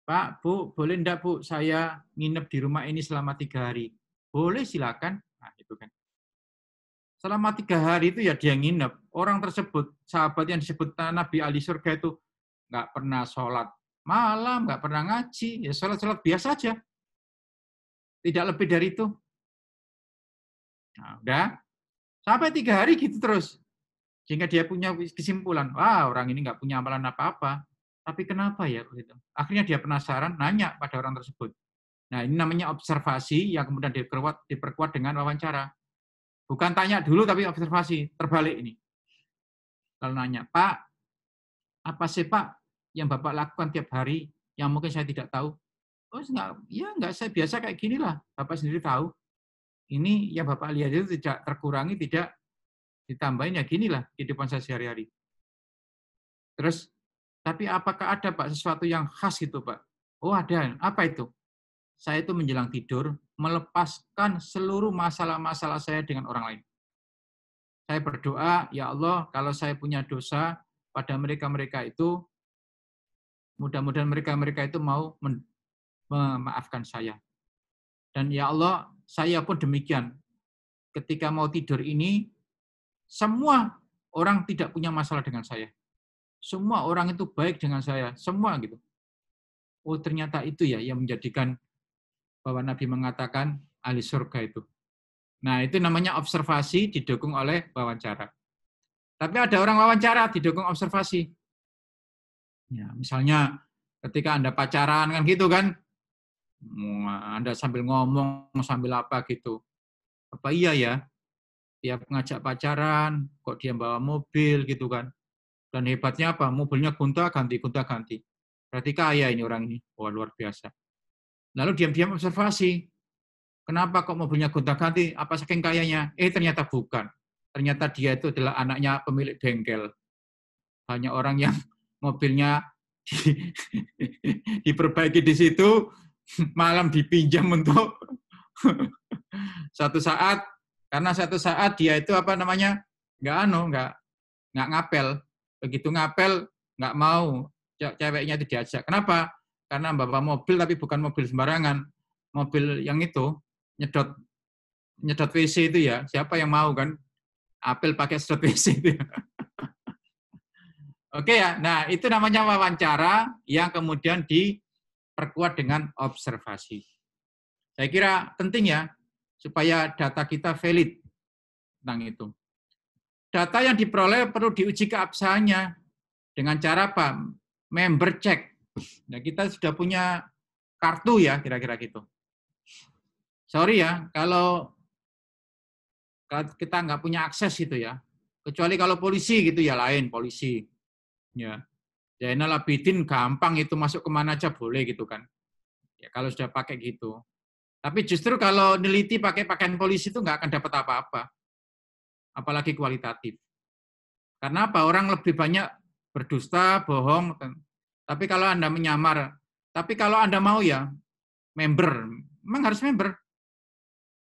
Pak, Bu, boleh enggak Bu, saya nginep di rumah ini selama 3 hari? Boleh, silakan. Nah, itu kan. Selama 3 hari itu ya dia nginep. Orang tersebut, sahabat yang disebut Nabi ahli surga itu, nggak pernah sholat malam, nggak pernah ngaji, ya sholat biasa aja. Tidak lebih dari itu. Nah, udah. Sampai 3 hari gitu terus. Sehingga dia punya kesimpulan, wah orang ini nggak punya amalan apa-apa. Tapi kenapa ya? Gitu. Akhirnya dia penasaran, nanya pada orang tersebut. Nah ini namanya observasi yang kemudian diperkuat dengan wawancara. Bukan tanya dulu, tapi observasi. Terbalik ini. Lalu nanya, Pak, apa sih Pak yang Bapak lakukan tiap hari yang mungkin saya tidak tahu? Oh, enggak, saya biasa kayak gini lah. Bapak sendiri tahu. Ini yang Bapak lihat itu tidak terkurangi, tidak ditambahin, ya ginilah kehidupan saya sehari-hari. Terus, tapi apakah ada Pak sesuatu yang khas gitu Pak? Oh ada, apa itu? saya itu menjelang tidur melepaskan seluruh masalah-masalah saya dengan orang lain. Saya berdoa, ya Allah, kalau saya punya dosa pada mereka-mereka itu, mudah-mudahan mereka-mereka itu mau memaafkan saya. Dan ya Allah, saya pun demikian. Ketika mau tidur ini, semua orang tidak punya masalah dengan saya. Semua orang itu baik dengan saya, semua gitu. Oh, ternyata itu ya yang menjadikan bahwa Nabi mengatakan ahli surga itu. Nah, itu namanya observasi didukung oleh wawancara. Tapi ada orang wawancara didukung observasi. Ya, misalnya ketika Anda pacaran kan gitu kan, Anda sambil ngomong, sambil apa gitu. Apa iya ya, tiap ngajak pacaran, kok dia bawa mobil gitu kan. Dan hebatnya apa? Mobilnya gonta-ganti. Berarti kaya ini orang ini. Wah, luar biasa. Lalu diam-diam observasi. Kenapa kok mobilnya gonta-ganti? Apa saking kayanya? Ternyata bukan. Ternyata dia itu adalah anaknya pemilik bengkel. Hanya orang yang mobilnya diperbaiki di situ, malam dipinjam untuk satu saat, karena satu saat dia itu apa namanya, nggak ngapel. Begitu ngapel, nggak mau ceweknya itu diajak. Kenapa? Karena bawa mobil tapi bukan mobil sembarangan. Mobil yang itu nyedot WC itu ya, siapa yang mau kan? Apel pakai sedot WC itu ya. Oke ya, nah itu namanya wawancara yang kemudian diperkuat dengan observasi. Saya kira penting ya, supaya data kita valid tentang itu. Data yang diperoleh perlu diuji keabsahannya dengan cara apa? Member check. Nah, kita sudah punya kartu ya, kira-kira gitu. Sorry ya, kalau kita nggak punya akses gitu ya. Kecuali kalau polisi gitu ya, lain polisi. Ya, Zainal Abidin gampang itu masuk kemana aja boleh gitu kan. Ya, kalau sudah pakai gitu. Tapi justru kalau neliti pakai pakaian polisi itu nggak akan dapat apa-apa. Apalagi kualitatif. Karena apa? Orang lebih banyak berdusta, bohong. Tapi kalau Anda menyamar, tapi kalau Anda mau ya, member, memang harus member.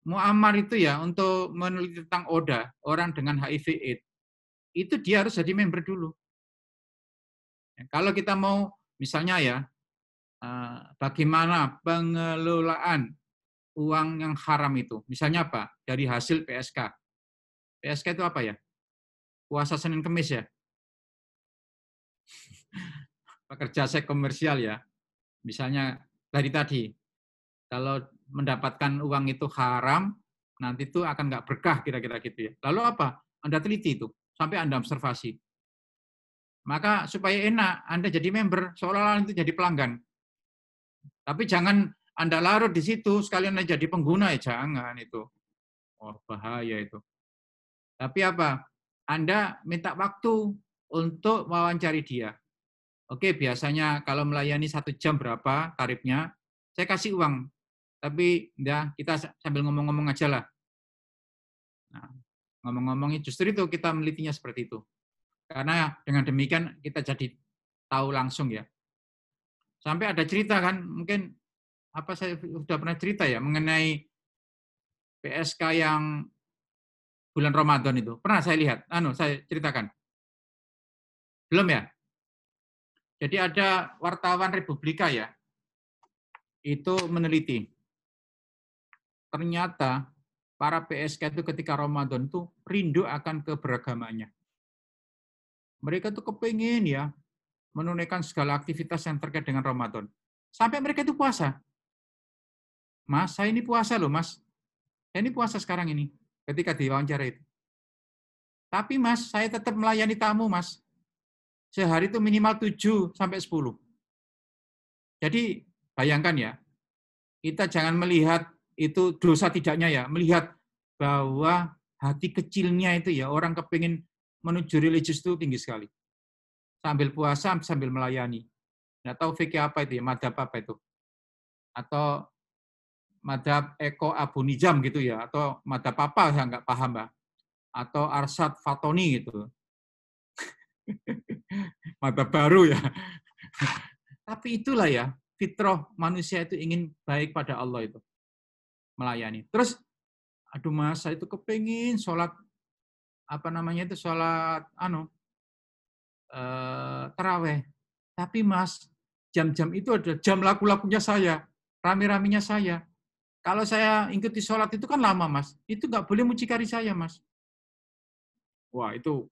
Muammar itu ya, untuk meneliti tentang ODA, orang dengan HIV/AIDS, itu dia harus jadi member dulu. Kalau kita mau, misalnya ya, bagaimana pengelolaan uang yang haram itu, misalnya apa? Dari hasil PSK. PSK itu apa ya? Puasa Senin Kemis ya? Pekerja seks komersial ya. Misalnya dari tadi, kalau mendapatkan uang itu haram, nanti itu akan nggak berkah kira-kira gitu ya. Lalu apa? Anda teliti itu, sampai Anda observasi. Maka supaya enak, Anda jadi member, seolah-olah itu jadi pelanggan. Tapi jangan Anda larut di situ, sekalian Anda jadi pengguna, ya jangan itu. Oh, bahaya itu. Tapi apa? Anda minta waktu untuk wawancari dia. Oke, biasanya kalau melayani 1 jam berapa tarifnya, saya kasih uang. Tapi ya, kita sambil ngomong-ngomong aja lah. Nah, ngomong-ngomongnya justru itu kita menelitinya seperti itu. Karena dengan demikian kita jadi tahu langsung ya. Sampai ada cerita kan, mungkin apa saya sudah pernah cerita ya mengenai PSK yang bulan Ramadan itu. Pernah saya lihat, saya ceritakan. Belum ya? Jadi ada wartawan Republika ya, itu meneliti. Ternyata para PSK itu ketika Ramadan itu rindu akan keberagamannya. Mereka tuh kepingin ya menunaikan segala aktivitas yang terkait dengan Ramadan. Sampai mereka itu puasa. Mas, saya ini puasa loh, Mas. Saya ini puasa sekarang ini, ketika diwawancara itu. Tapi Mas, saya tetap melayani tamu, Mas. Sehari itu minimal 7 sampai 10. Jadi bayangkan ya, kita jangan melihat itu dosa tidaknya ya, melihat bahwa hati kecilnya itu ya, orang kepingin menuju religius itu tinggi sekali. Sambil puasa, sambil melayani. Nggak tahu fikih apa itu ya, madhab apa itu. Atau madhab Eko Abu Nizam gitu ya, atau madhab apa, saya nggak paham, Mbak. Atau Arsyad Fatoni gitu. Madhab baru ya. Tapi itulah ya, fitrah manusia itu ingin baik pada Allah itu. Melayani. Terus, aduh Mas, saya itu kepengin sholat, sholat, taraweh. Tapi Mas, jam-jam itu ada jam laku-lakunya saya, rame-ramenya saya. Kalau saya ikuti sholat itu kan lama, Mas. Itu nggak boleh mucikari saya, Mas. Wah, itu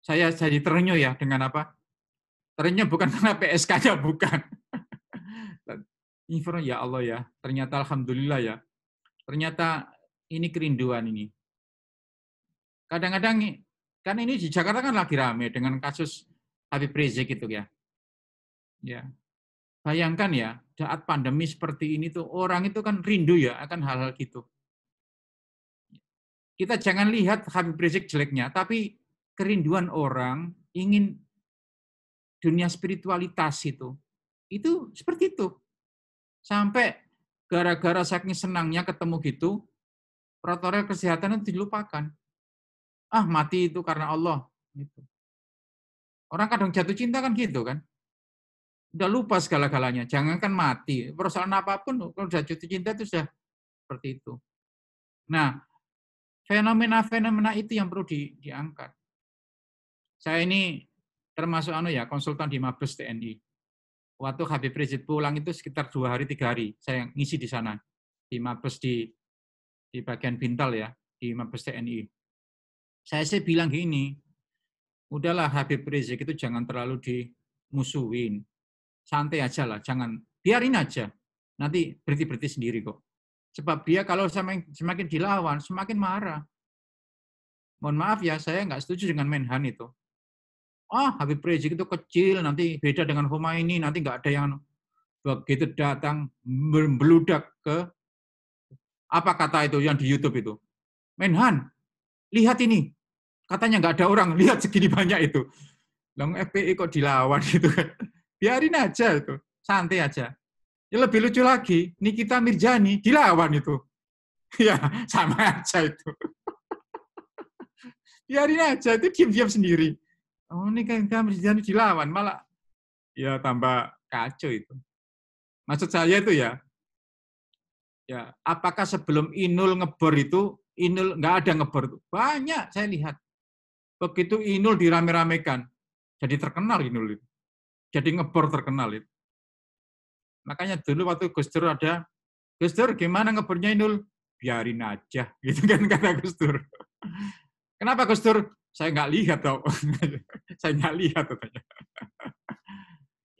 saya jadi terenyuh ya dengan apa? Terenyuh bukan karena PSK-nya, bukan. Ya Allah ya, ternyata alhamdulillah ya. Ternyata ini kerinduan ini. Kadang-kadang, kan ini di Jakarta kan lagi rame dengan kasus Habib Rizik itu ya. Ya. Bayangkan ya, saat pandemi seperti ini tuh orang itu kan rindu ya akan hal-hal gitu. Kita jangan lihat Habib Rizik jeleknya, tapi kerinduan orang ingin dunia spiritualitas itu seperti itu. Sampai gara-gara saking senangnya ketemu gitu, protokol kesehatan itu dilupakan. Ah, mati itu karena Allah. Gitu. Orang kadang jatuh cinta kan gitu kan. Udah lupa segala-galanya. Jangankan mati. Persoalan apapun, kalau udah jatuh cinta itu sudah seperti itu. Nah, fenomena-fenomena itu yang perlu diangkat. Saya ini termasuk konsultan di Mabes TNI. Waktu Habib Rizik pulang itu sekitar 2 hari, 3 hari. Saya ngisi di sana. Di Mabes di bagian Bintal ya, di Mabes TNI. Saya sih bilang gini, udahlah Habib Rizik itu jangan terlalu dimusuhin. Santai aja lah, jangan, biarin aja. Nanti berhenti sendiri kok. Sebab dia kalau semakin dilawan, semakin marah. Mohon maaf ya, saya nggak setuju dengan Menhan itu. Habib Rizik itu kecil, nanti beda dengan Khomeini, nanti nggak ada yang begitu datang beludak ke apa kata itu yang di YouTube itu. Menhan, lihat ini, katanya nggak ada orang, lihat segini banyak itu. Lang FPI kok dilawan gitu kan. Biarin aja itu, santai aja. Ya lebih lucu lagi, Nikita Mirjani dilawan itu. Ya, sama aja itu. Biarin aja, itu diam-diam sendiri. Oh, Nikita Mirjani dilawan, malah ya tambah kacau itu. Maksud saya itu ya apakah sebelum Inul ngebor itu, Inul nggak ada ngebor itu? Banyak saya lihat. Begitu Inul dirame-ramekan, jadi terkenal Inul itu. Jadi ngebor terkenal itu. Makanya dulu waktu Gus Dur ada, Gus Dur gimana ngebornya Inul? Biarin aja, gitu kan kata Gus Dur. Kenapa Gus Dur? Saya nggak lihat tau. Saya nggak lihat katanya.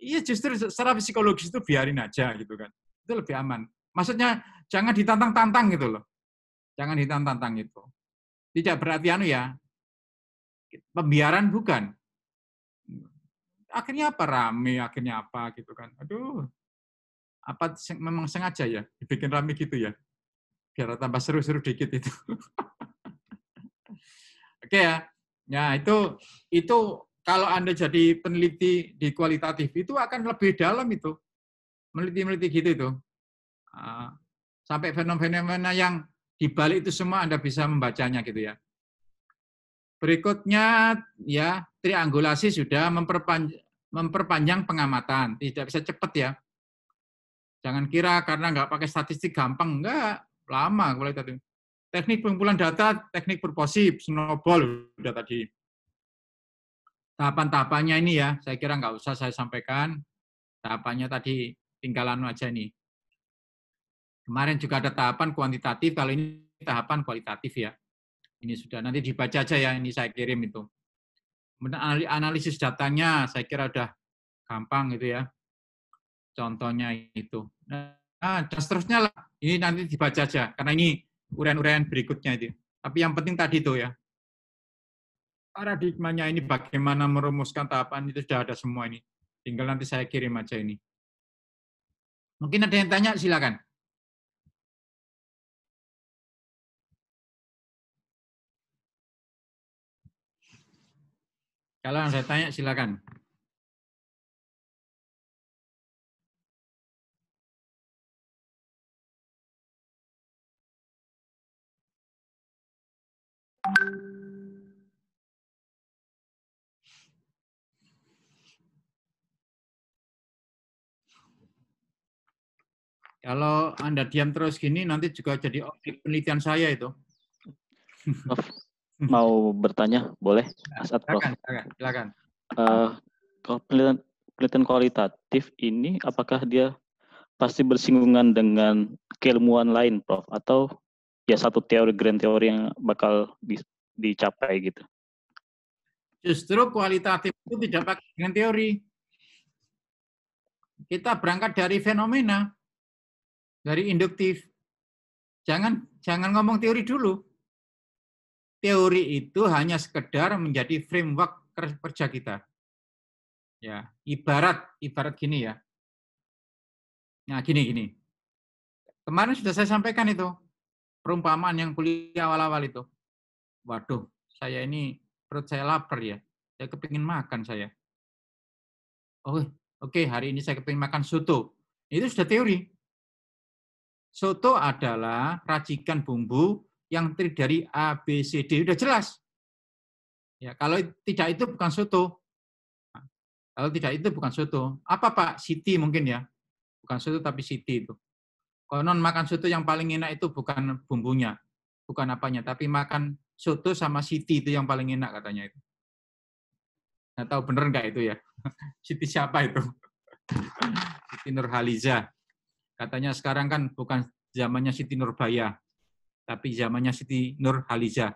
Iya justru secara psikologis itu biarin aja gitu kan. Itu lebih aman. Maksudnya jangan ditantang-tantang gitu loh. Jangan ditantang-tantang itu. Tidak berarti pembiaran bukan. Akhirnya apa rame, akhirnya apa gitu kan. Aduh. Apa memang sengaja ya dibikin rame gitu ya. Biar tambah seru-seru dikit itu. Oke ya. Ya itu kalau Anda jadi peneliti di kualitatif itu akan lebih dalam itu. Meneliti-meneliti gitu itu. Sampai fenomena yang dibalik itu semua Anda bisa membacanya gitu ya. Berikutnya ya triangulasi sudah memperpanjang pengamatan, tidak bisa cepat ya. Jangan kira karena nggak pakai statistik gampang, enggak, lama kualitatif. Teknik pengumpulan data, teknik purposif, snowball udah tadi. Tahapan-tahapannya ini ya, saya kira nggak usah saya sampaikan. Tahapannya tadi tinggalan aja nih. Kemarin juga ada tahapan kuantitatif, kalau ini tahapan kualitatif ya. Ini sudah, nanti dibaca aja ya, ini saya kirim itu. Analisis datanya saya kira udah gampang gitu ya. Contohnya itu. Nah, dan seterusnya lah, ini nanti dibaca aja, karena ini uraian-uraian berikutnya itu. Tapi yang penting tadi itu ya, paradigmanya ini bagaimana merumuskan tahapan itu sudah ada semua ini. Tinggal nanti saya kirim aja ini. Mungkin ada yang tanya, silakan. Kalau saya tanya, silakan. Kalau Anda diam terus gini, nanti juga jadi objek penelitian saya itu. Prof, mau bertanya, boleh? Asat, Prof. Silakan. Kalau penelitian kualitatif ini, apakah dia pasti bersinggungan dengan keilmuan lain, Prof? Atau ya satu teori, grand teori yang bakal dicapai gitu? Justru kualitatif itu tidak pakai grand teori. Kita berangkat dari fenomena, dari induktif. Jangan ngomong teori dulu. Teori itu hanya sekedar menjadi framework kerja kita. Ya, ibarat gini ya. Nah, gini. Kemarin sudah saya sampaikan itu perumpamaan yang kuliah awal-awal itu. Waduh, saya ini perut saya lapar ya. Saya kepingin makan saya. Oh, oke, hari ini saya kepingin makan soto. Itu sudah teori. Soto adalah racikan bumbu yang terdiri dari A, B, C, D. Sudah jelas. Ya, kalau tidak itu bukan soto. Kalau tidak itu bukan soto. Apa Pak? Siti mungkin ya. Bukan soto tapi siti itu. Konon makan soto yang paling enak itu bukan bumbunya, bukan apanya, tapi makan soto sama siti itu yang paling enak katanya itu. Nggak tahu bener nggak itu ya. Siti siapa itu? Siti Nurhaliza. Katanya sekarang kan bukan zamannya Siti Nurbaya, tapi zamannya Siti Nurhaliza.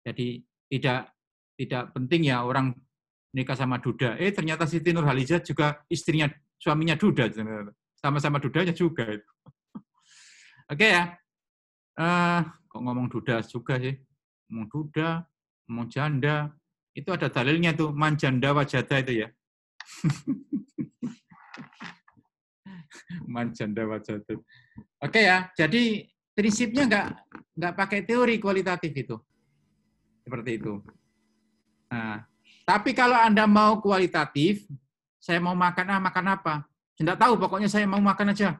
Jadi tidak penting ya orang nikah sama duda. Ternyata Siti Nurhaliza juga istrinya, suaminya duda. Sama-sama dudanya juga itu. Oke ya. Kok ngomong duda juga sih? Ngomong duda, ngomong janda. Itu ada dalilnya tuh, manjanda wajada itu ya. Manjanda wajada. Oke ya, jadi prinsipnya nggak pakai teori kualitatif itu. Seperti itu. Nah, tapi kalau Anda mau kualitatif, saya mau makan apa? Tidak tahu, pokoknya saya mau makan aja.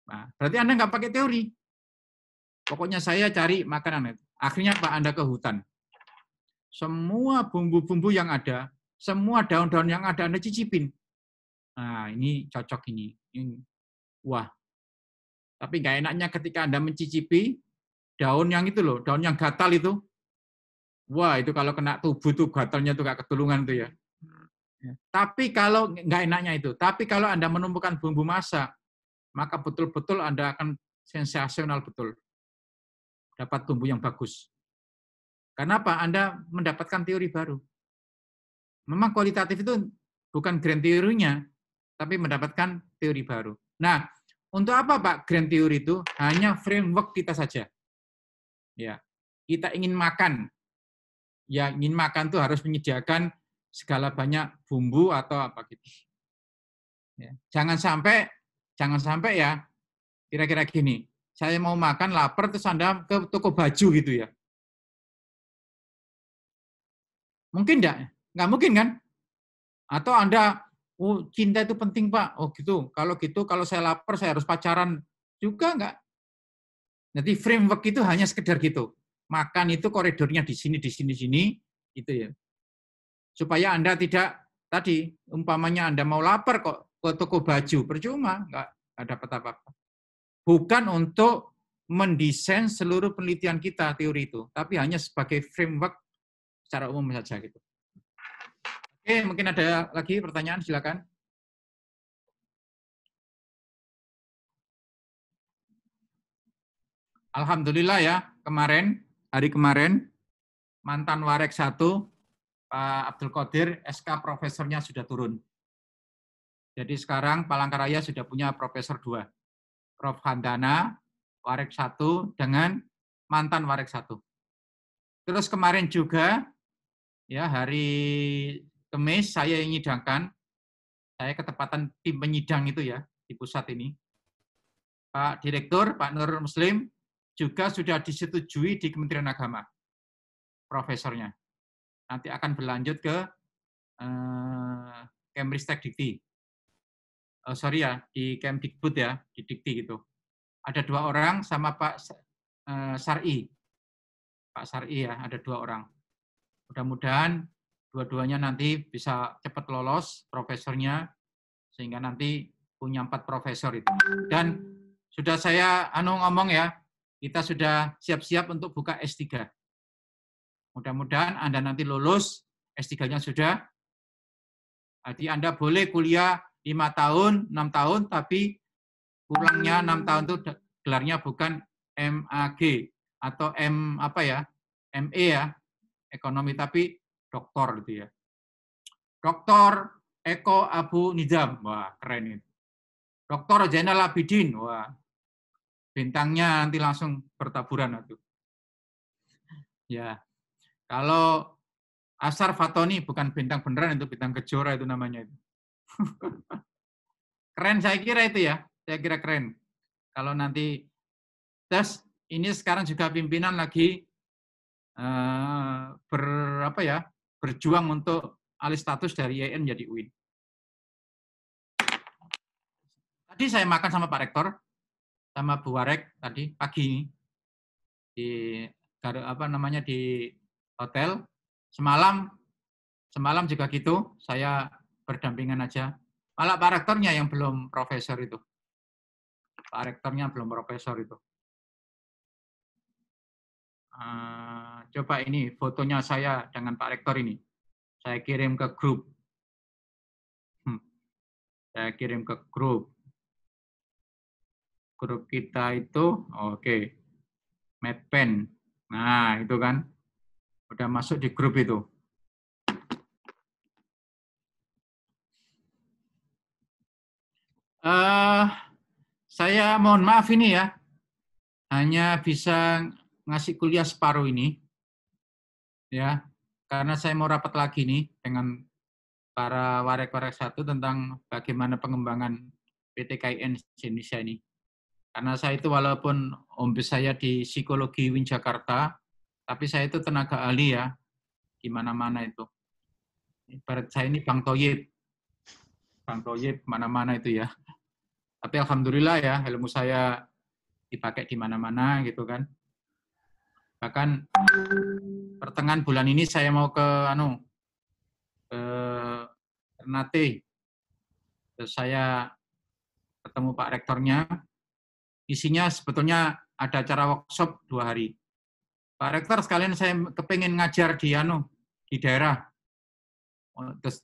Nah, berarti Anda nggak pakai teori. Pokoknya saya cari makanan. Akhirnya Pak, Anda ke hutan. Semua bumbu-bumbu yang ada, semua daun-daun yang ada, Anda cicipin. Nah, ini cocok ini. Wah. Tapi nggak enaknya ketika Anda mencicipi daun yang itu loh, daun yang gatal itu. Wah, itu kalau kena tubuh tuh gatalnya tuh gak ketulungan tuh ya. Tapi kalau nggak enaknya itu, tapi kalau Anda menemukan bumbu masak, maka betul-betul Anda akan sensasional betul. Dapat bumbu yang bagus. Kenapa? Anda mendapatkan teori baru. Memang kualitatif itu bukan grand teorinya, tapi mendapatkan teori baru. Nah, untuk apa Pak grand teori itu? Hanya framework kita saja. Ya, kita ingin makan. Ya, ingin makan tuh harus menyediakan segala banyak bumbu atau apa gitu. Ya, jangan sampai ya kira-kira gini. Saya mau makan lapar terus Anda ke toko baju gitu ya. Mungkin enggak? Enggak mungkin kan? Atau Anda, oh cinta itu penting Pak. Oh gitu. Kalau saya lapar saya harus pacaran juga enggak? Jadi framework itu hanya sekedar gitu. Makan itu koridornya di sini itu ya. Supaya Anda tidak tadi umpamanya Anda mau lapar kok ke toko baju, percuma, enggak dapat apa-apa. Bukan untuk mendesain seluruh penelitian kita teori itu, tapi hanya sebagai framework secara umum saja gitu. Oke, mungkin ada lagi pertanyaan, silakan. Alhamdulillah ya, hari kemarin mantan Warek 1 Pak Abdul Qadir SK profesornya sudah turun. Jadi sekarang Palangkaraya sudah punya profesor 2. Prof. Handana, Warek 1 dengan mantan Warek 1. Terus kemarin juga, ya hari Kamis saya yang menyidangkan, saya ketepatan tim penyidang itu ya, di pusat ini. Pak Direktur, Pak Nur Muslim, juga sudah disetujui di Kementerian Agama, profesornya. Nanti akan berlanjut ke Kemristek Dikti. Di Kemdikbud ya, di Dikti gitu. Ada 2 orang sama Pak Sar'i. Pak Sar'i ya, ada 2 orang. Mudah-mudahan dua-duanya nanti bisa cepat lolos profesornya, sehingga nanti punya 4 profesor itu. Dan sudah saya ngomong ya, kita sudah siap-siap untuk buka S3. Mudah-mudahan Anda nanti lulus, S3-nya sudah. Jadi Anda boleh kuliah 5 tahun, 6 tahun, tapi pulangnya 6 tahun itu gelarnya bukan MAG atau ME ya, ekonomi, tapi doktor gitu ya. Doktor Eko Abu Nizam, wah keren itu. Doktor Zainal Abidin, wah bintangnya nanti langsung bertaburan itu. Ya, kalau Asar Fatoni bukan bintang beneran, itu bintang kejora itu namanya itu. Keren saya kira itu ya, saya kira keren. Kalau nanti tes ini sekarang juga pimpinan lagi berjuang untuk alih status dari IAIN menjadi UIN. Tadi saya makan sama Pak Rektor, sama Bu Warek tadi pagi ini di hotel. Semalam juga gitu, saya berdampingan aja. Malah Pak Rektornya yang belum profesor itu. Pak Rektornya belum profesor itu. Coba ini fotonya saya dengan Pak Rektor ini. Saya kirim ke grup. Saya kirim ke grup. Grup kita itu, oke. Medpen. Nah, itu kan. Udah masuk di grup itu. Saya mohon maaf ini ya. Hanya bisa ngasih kuliah separuh ini. Ya, karena saya mau rapat lagi nih dengan para warek-warek 1 tentang bagaimana pengembangan PT KIN Indonesia ini. Karena saya itu walaupun ombes saya di psikologi UIN Jakarta, tapi saya itu tenaga ahli ya, di mana-mana itu. Ibarat saya ini Bang Toyib mana-mana itu ya. Tapi alhamdulillah ya, ilmu saya dipakai di mana-mana gitu kan. Bahkan pertengahan bulan ini saya mau ke Ternate. Terus saya ketemu Pak Rektornya. Isinya sebetulnya ada acara workshop 2 hari. Pak Rektor, sekalian saya kepingin ngajar di daerah. Terus,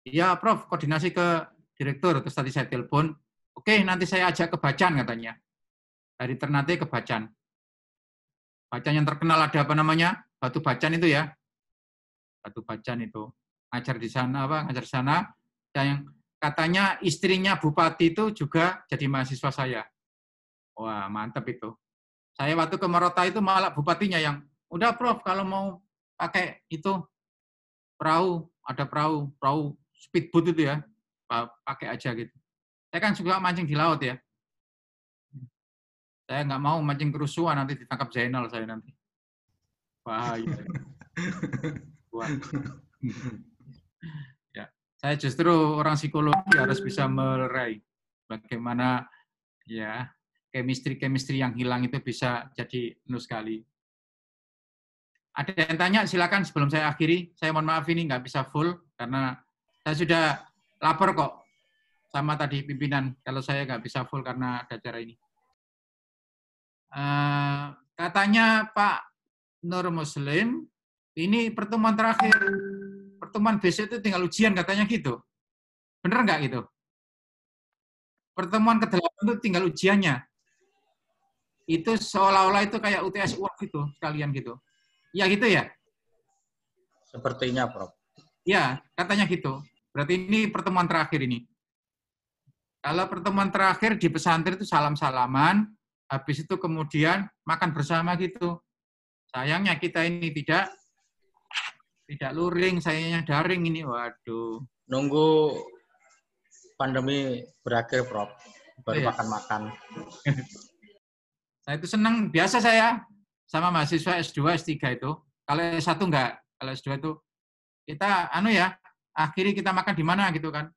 ya Prof, koordinasi ke direktur. Terus tadi saya telepon, oke, nanti saya ajak ke Bacan katanya. Dari Ternate ke Bacan. Bacan yang terkenal ada apa namanya? Batu Bacan itu ya. Batu Bacan itu. Ngajar di sana, ngajar di sana. Dan katanya istrinya Bupati itu juga jadi mahasiswa saya. Wah, mantap itu. Saya waktu ke Morota itu malah bupatinya yang, udah Prof, kalau mau pakai itu perahu, ada perahu speedboat itu ya, pakai aja gitu. Saya kan juga mancing di laut ya. Saya nggak mau mancing kerusuhan, nanti ditangkap Zainal saya nanti. Bahaya. Ya, saya justru orang psikologi harus bisa melerai bagaimana ya chemistry yang hilang itu bisa jadi penuh sekali. Ada yang tanya, silakan sebelum saya akhiri. Saya mohon maaf ini nggak bisa full, karena saya sudah lapor kok sama tadi pimpinan, kalau saya nggak bisa full karena ada acara ini. Katanya Pak Nur Muslim, ini pertemuan terakhir, pertemuan besok itu tinggal ujian katanya gitu. Bener nggak gitu? Pertemuan ke-8 itu tinggal ujiannya. Itu seolah-olah itu kayak UTS UAS gitu, sekalian gitu. Ya gitu ya? Sepertinya, Prof. Ya, katanya gitu. Berarti ini pertemuan terakhir ini. Kalau pertemuan terakhir di pesantren itu salam-salaman, habis itu kemudian makan bersama gitu. Sayangnya kita ini tidak luring, sayangnya daring ini. Waduh. Nunggu pandemi berakhir, Prof. Baru makan-makan. Saya itu senang, biasa saya sama mahasiswa S2, S3 itu. Kalau S1 enggak, kalau S2 itu kita akhiri kita makan di mana gitu kan.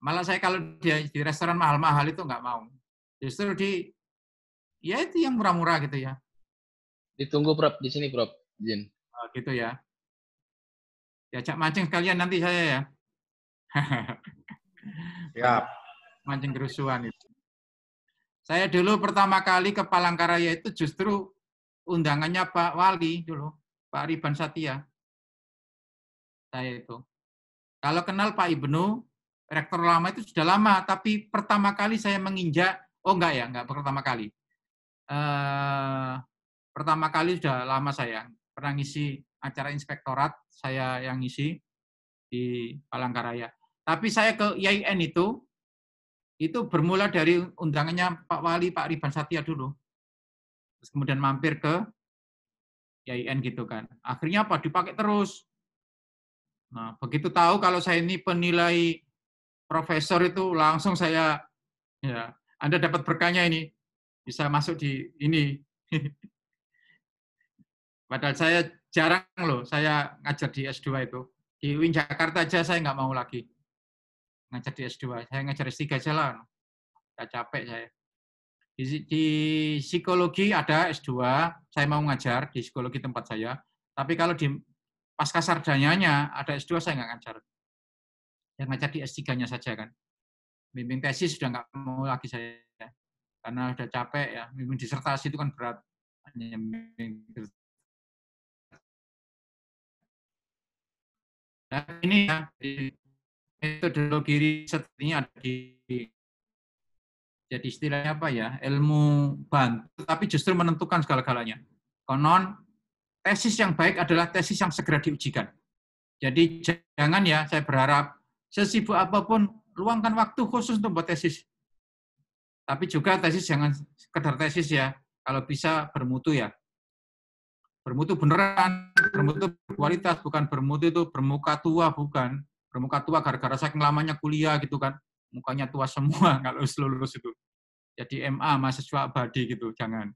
Malah saya kalau di restoran mahal-mahal itu enggak mau. Justru ya itu yang murah-murah gitu ya. Ditunggu Prof, di sini Prof. Izin. Oh, gitu ya. Diajak mancing sekalian nanti saya ya. Siap. Mancing kerusuhan itu. Saya dulu pertama kali ke Palangkaraya itu justru undangannya Pak Wali dulu, Pak Riban Satya. Saya itu. Kalau kenal Pak Ibnu, rektor lama itu sudah lama, tapi pertama kali saya menginjak, enggak pertama kali. Pertama kali sudah lama saya pernah ngisi acara inspektorat, saya yang ngisi di Palangkaraya. Tapi saya ke IAIN itu bermula dari undangannya Pak Wali, Pak Riban Satya dulu. Terus kemudian mampir ke IAIN gitu kan. Akhirnya apa? Dipakai terus. Nah, begitu tahu kalau saya ini penilai profesor itu langsung saya, ya, Anda dapat berkahnya ini, bisa masuk di ini. Padahal saya jarang loh, saya ngajar di S2 itu. Di UIN Jakarta aja saya nggak mau lagi ngajar di S2. Saya ngajar S3 aja lah. Nggak capek saya. Di psikologi ada S2, saya mau ngajar di psikologi tempat saya. Tapi kalau di pasca sarjananya ada S2 saya nggak ngajar. Yang ngajar di S3-nya saja kan. Bimbing tesis sudah nggak mau lagi saya. Karena udah capek ya. Bimbing disertasi itu kan berat. Hanya nah, ini ya, metodologi riset ini ada di, jadi istilahnya apa ya, ilmu bantu, tapi justru menentukan segala-galanya. Konon, tesis yang baik adalah tesis yang segera diujikan. Jadi jangan ya, saya berharap sesibuk apapun, luangkan waktu khusus untuk buat tesis. Tapi juga tesis jangan sekedar tesis ya, kalau bisa bermutu ya. Bermutu beneran, bermutu berkualitas, bukan bermutu itu bermuka tua, bukan. Bermuka tua gara-gara saking lamanya kuliah gitu kan, mukanya tua semua kalau lulus itu. Jadi MA, mahasiswa abadi gitu, jangan.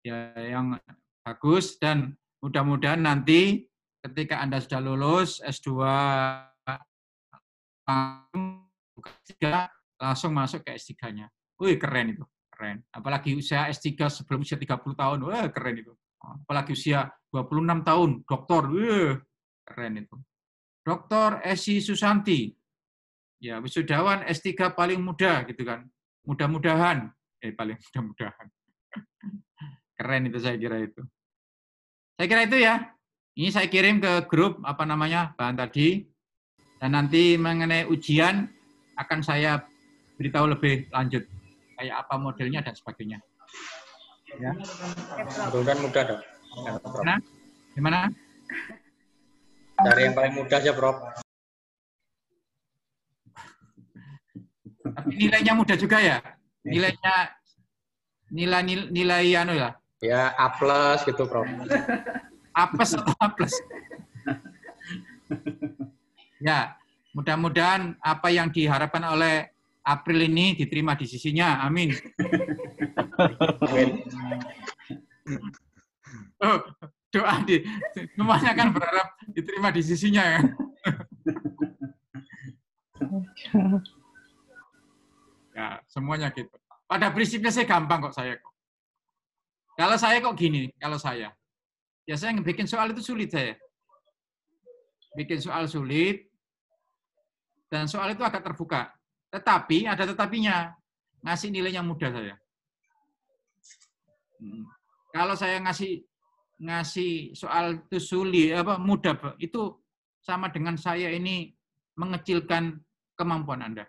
Ya yang bagus dan mudah-mudahan nanti ketika Anda sudah lulus S2 langsung masuk ke S3-nya. Wih, keren itu, keren. Apalagi usia S3 sebelum usia 30 tahun, wah keren itu. Apalagi usia 26 tahun, doktor, keren itu. Dr. Esi Susanti, ya wisudawan S3 paling muda, gitu kan. Mudah-mudahan, paling mudah-mudahan. Keren itu saya kira itu. Saya kira itu ya. Ini saya kirim ke grup, bahan tadi. Dan nanti mengenai ujian, akan saya beritahu lebih lanjut. Kayak apa modelnya dan sebagainya. Ya. Mudah-mudahan mudah dong. Gimana? Dari yang paling mudah aja, Prof. Tapi nilainya mudah juga ya? Nilainya nilai anu ya? Ya, A+ gitu, Prof. A+ atau A+? Ya, mudah-mudahan apa yang diharapkan oleh April ini diterima di sisinya. Amin. Amin. Oh, doa semuanya kan berharap diterima di sisinya ya. Ya, semuanya gitu. Pada prinsipnya saya gampang kok saya kok. Kalau saya kok gini, kalau saya. Ya saya bikin soal itu sulit saya. Bikin soal sulit dan soal itu agak terbuka. Tetapi ada tetapinya. Ngasih nilai yang mudah saya. Kalau saya ngasih soal itu sulit, mudah, itu sama dengan saya ini mengecilkan kemampuan Anda.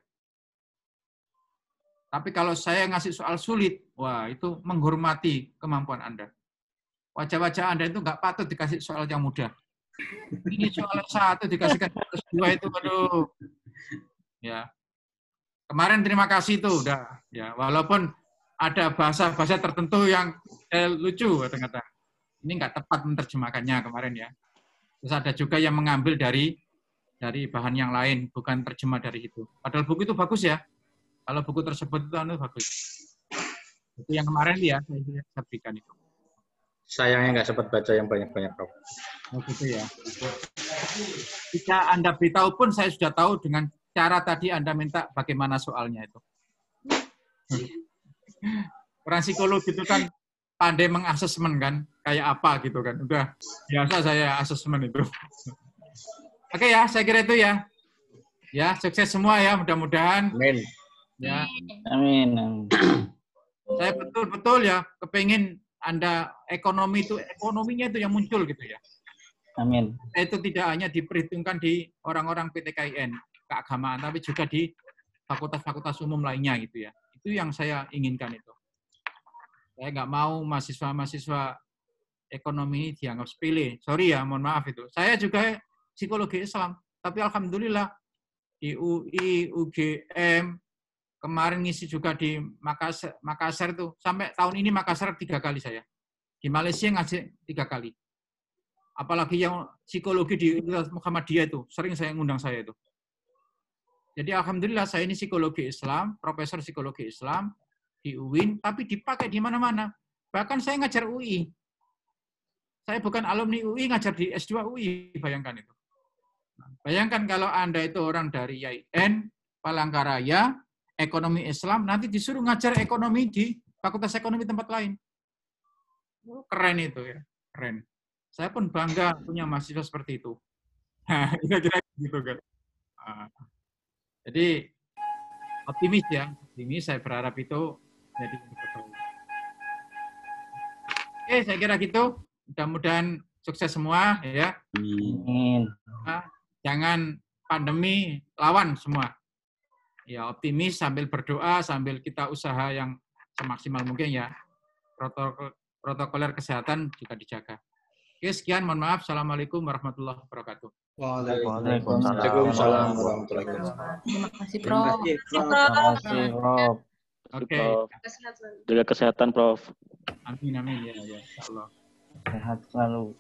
Tapi kalau saya ngasih soal sulit, wah itu menghormati kemampuan Anda. Wajah-wajah Anda itu nggak patut dikasih soal yang mudah. Ini soal 1 dikasihkan soal 2 itu, aduh. Ya. Kemarin terima kasih tuh, udah. Ya, walaupun ada bahasa-bahasa tertentu yang lucu kadang-kadang. Ini nggak tepat menerjemahkannya kemarin ya. Terus ada juga yang mengambil dari bahan yang lain, bukan terjemah dari itu. Padahal buku itu bagus ya. Kalau buku tersebut itu bagus. Itu yang kemarin ya, saya berikan itu. Sayangnya nggak sempat baca yang banyak-banyak, Prof. Oh gitu ya. Jika Anda beritahu pun saya sudah tahu dengan cara tadi Anda minta bagaimana soalnya itu. Orang psikologi itu kan pandai mengasesmen kan, kayak apa gitu kan. Udah biasa saya asesmen itu. Oke ya, saya kira itu ya. Ya, sukses semua ya, mudah-mudahan. Amin. Ya. Amin. Saya betul-betul ya kepengen Anda ekonominya itu yang muncul gitu ya. Amin. Itu tidak hanya diperhitungkan di orang-orang PTKIN keagamaan, tapi juga di fakultas-fakultas umum lainnya gitu ya. Itu yang saya inginkan itu. Saya nggak mau mahasiswa-mahasiswa ekonomi ini dianggap sepele. Sorry ya, mohon maaf itu. Saya juga psikologi Islam, tapi alhamdulillah di UI, UGM, kemarin ngisi juga di Makassar itu. Sampai tahun ini Makassar 3 kali saya. Di Malaysia ngaji 3 kali. Apalagi yang psikologi di Muhammadiyah itu, sering saya ngundang saya itu. Jadi alhamdulillah saya ini psikologi Islam, profesor psikologi Islam di UIN, tapi dipakai di mana-mana. Bahkan saya ngajar UI. Saya bukan alumni UI, ngajar di S2 UI, bayangkan itu. Bayangkan kalau Anda itu orang dari YIN, Palangkaraya, ekonomi Islam, nanti disuruh ngajar ekonomi di fakultas ekonomi tempat lain. Keren itu ya, keren. Saya pun bangga punya mahasiswa seperti itu. Nah, kira-kira gitu kan. Jadi optimis ya, optimis. Saya berharap itu jadi betul. Oke, saya kira gitu. Mudah-mudahan sukses semua ya. Amin. Nah, jangan pandemi, lawan semua. Ya optimis sambil berdoa, sambil kita usaha yang semaksimal mungkin ya. Protokoler kesehatan juga dijaga. Oke, sekian. Mohon maaf. Assalamualaikum warahmatullahi wabarakatuh. Waalaikumsalam warahmatullahi wabarakatuh. Terima kasih, Prof. Terima kasih, Prof. Oke. Jaga kesehatan, Prof. Amin, amin. Ya, ya. Insya Allah. Sehat selalu.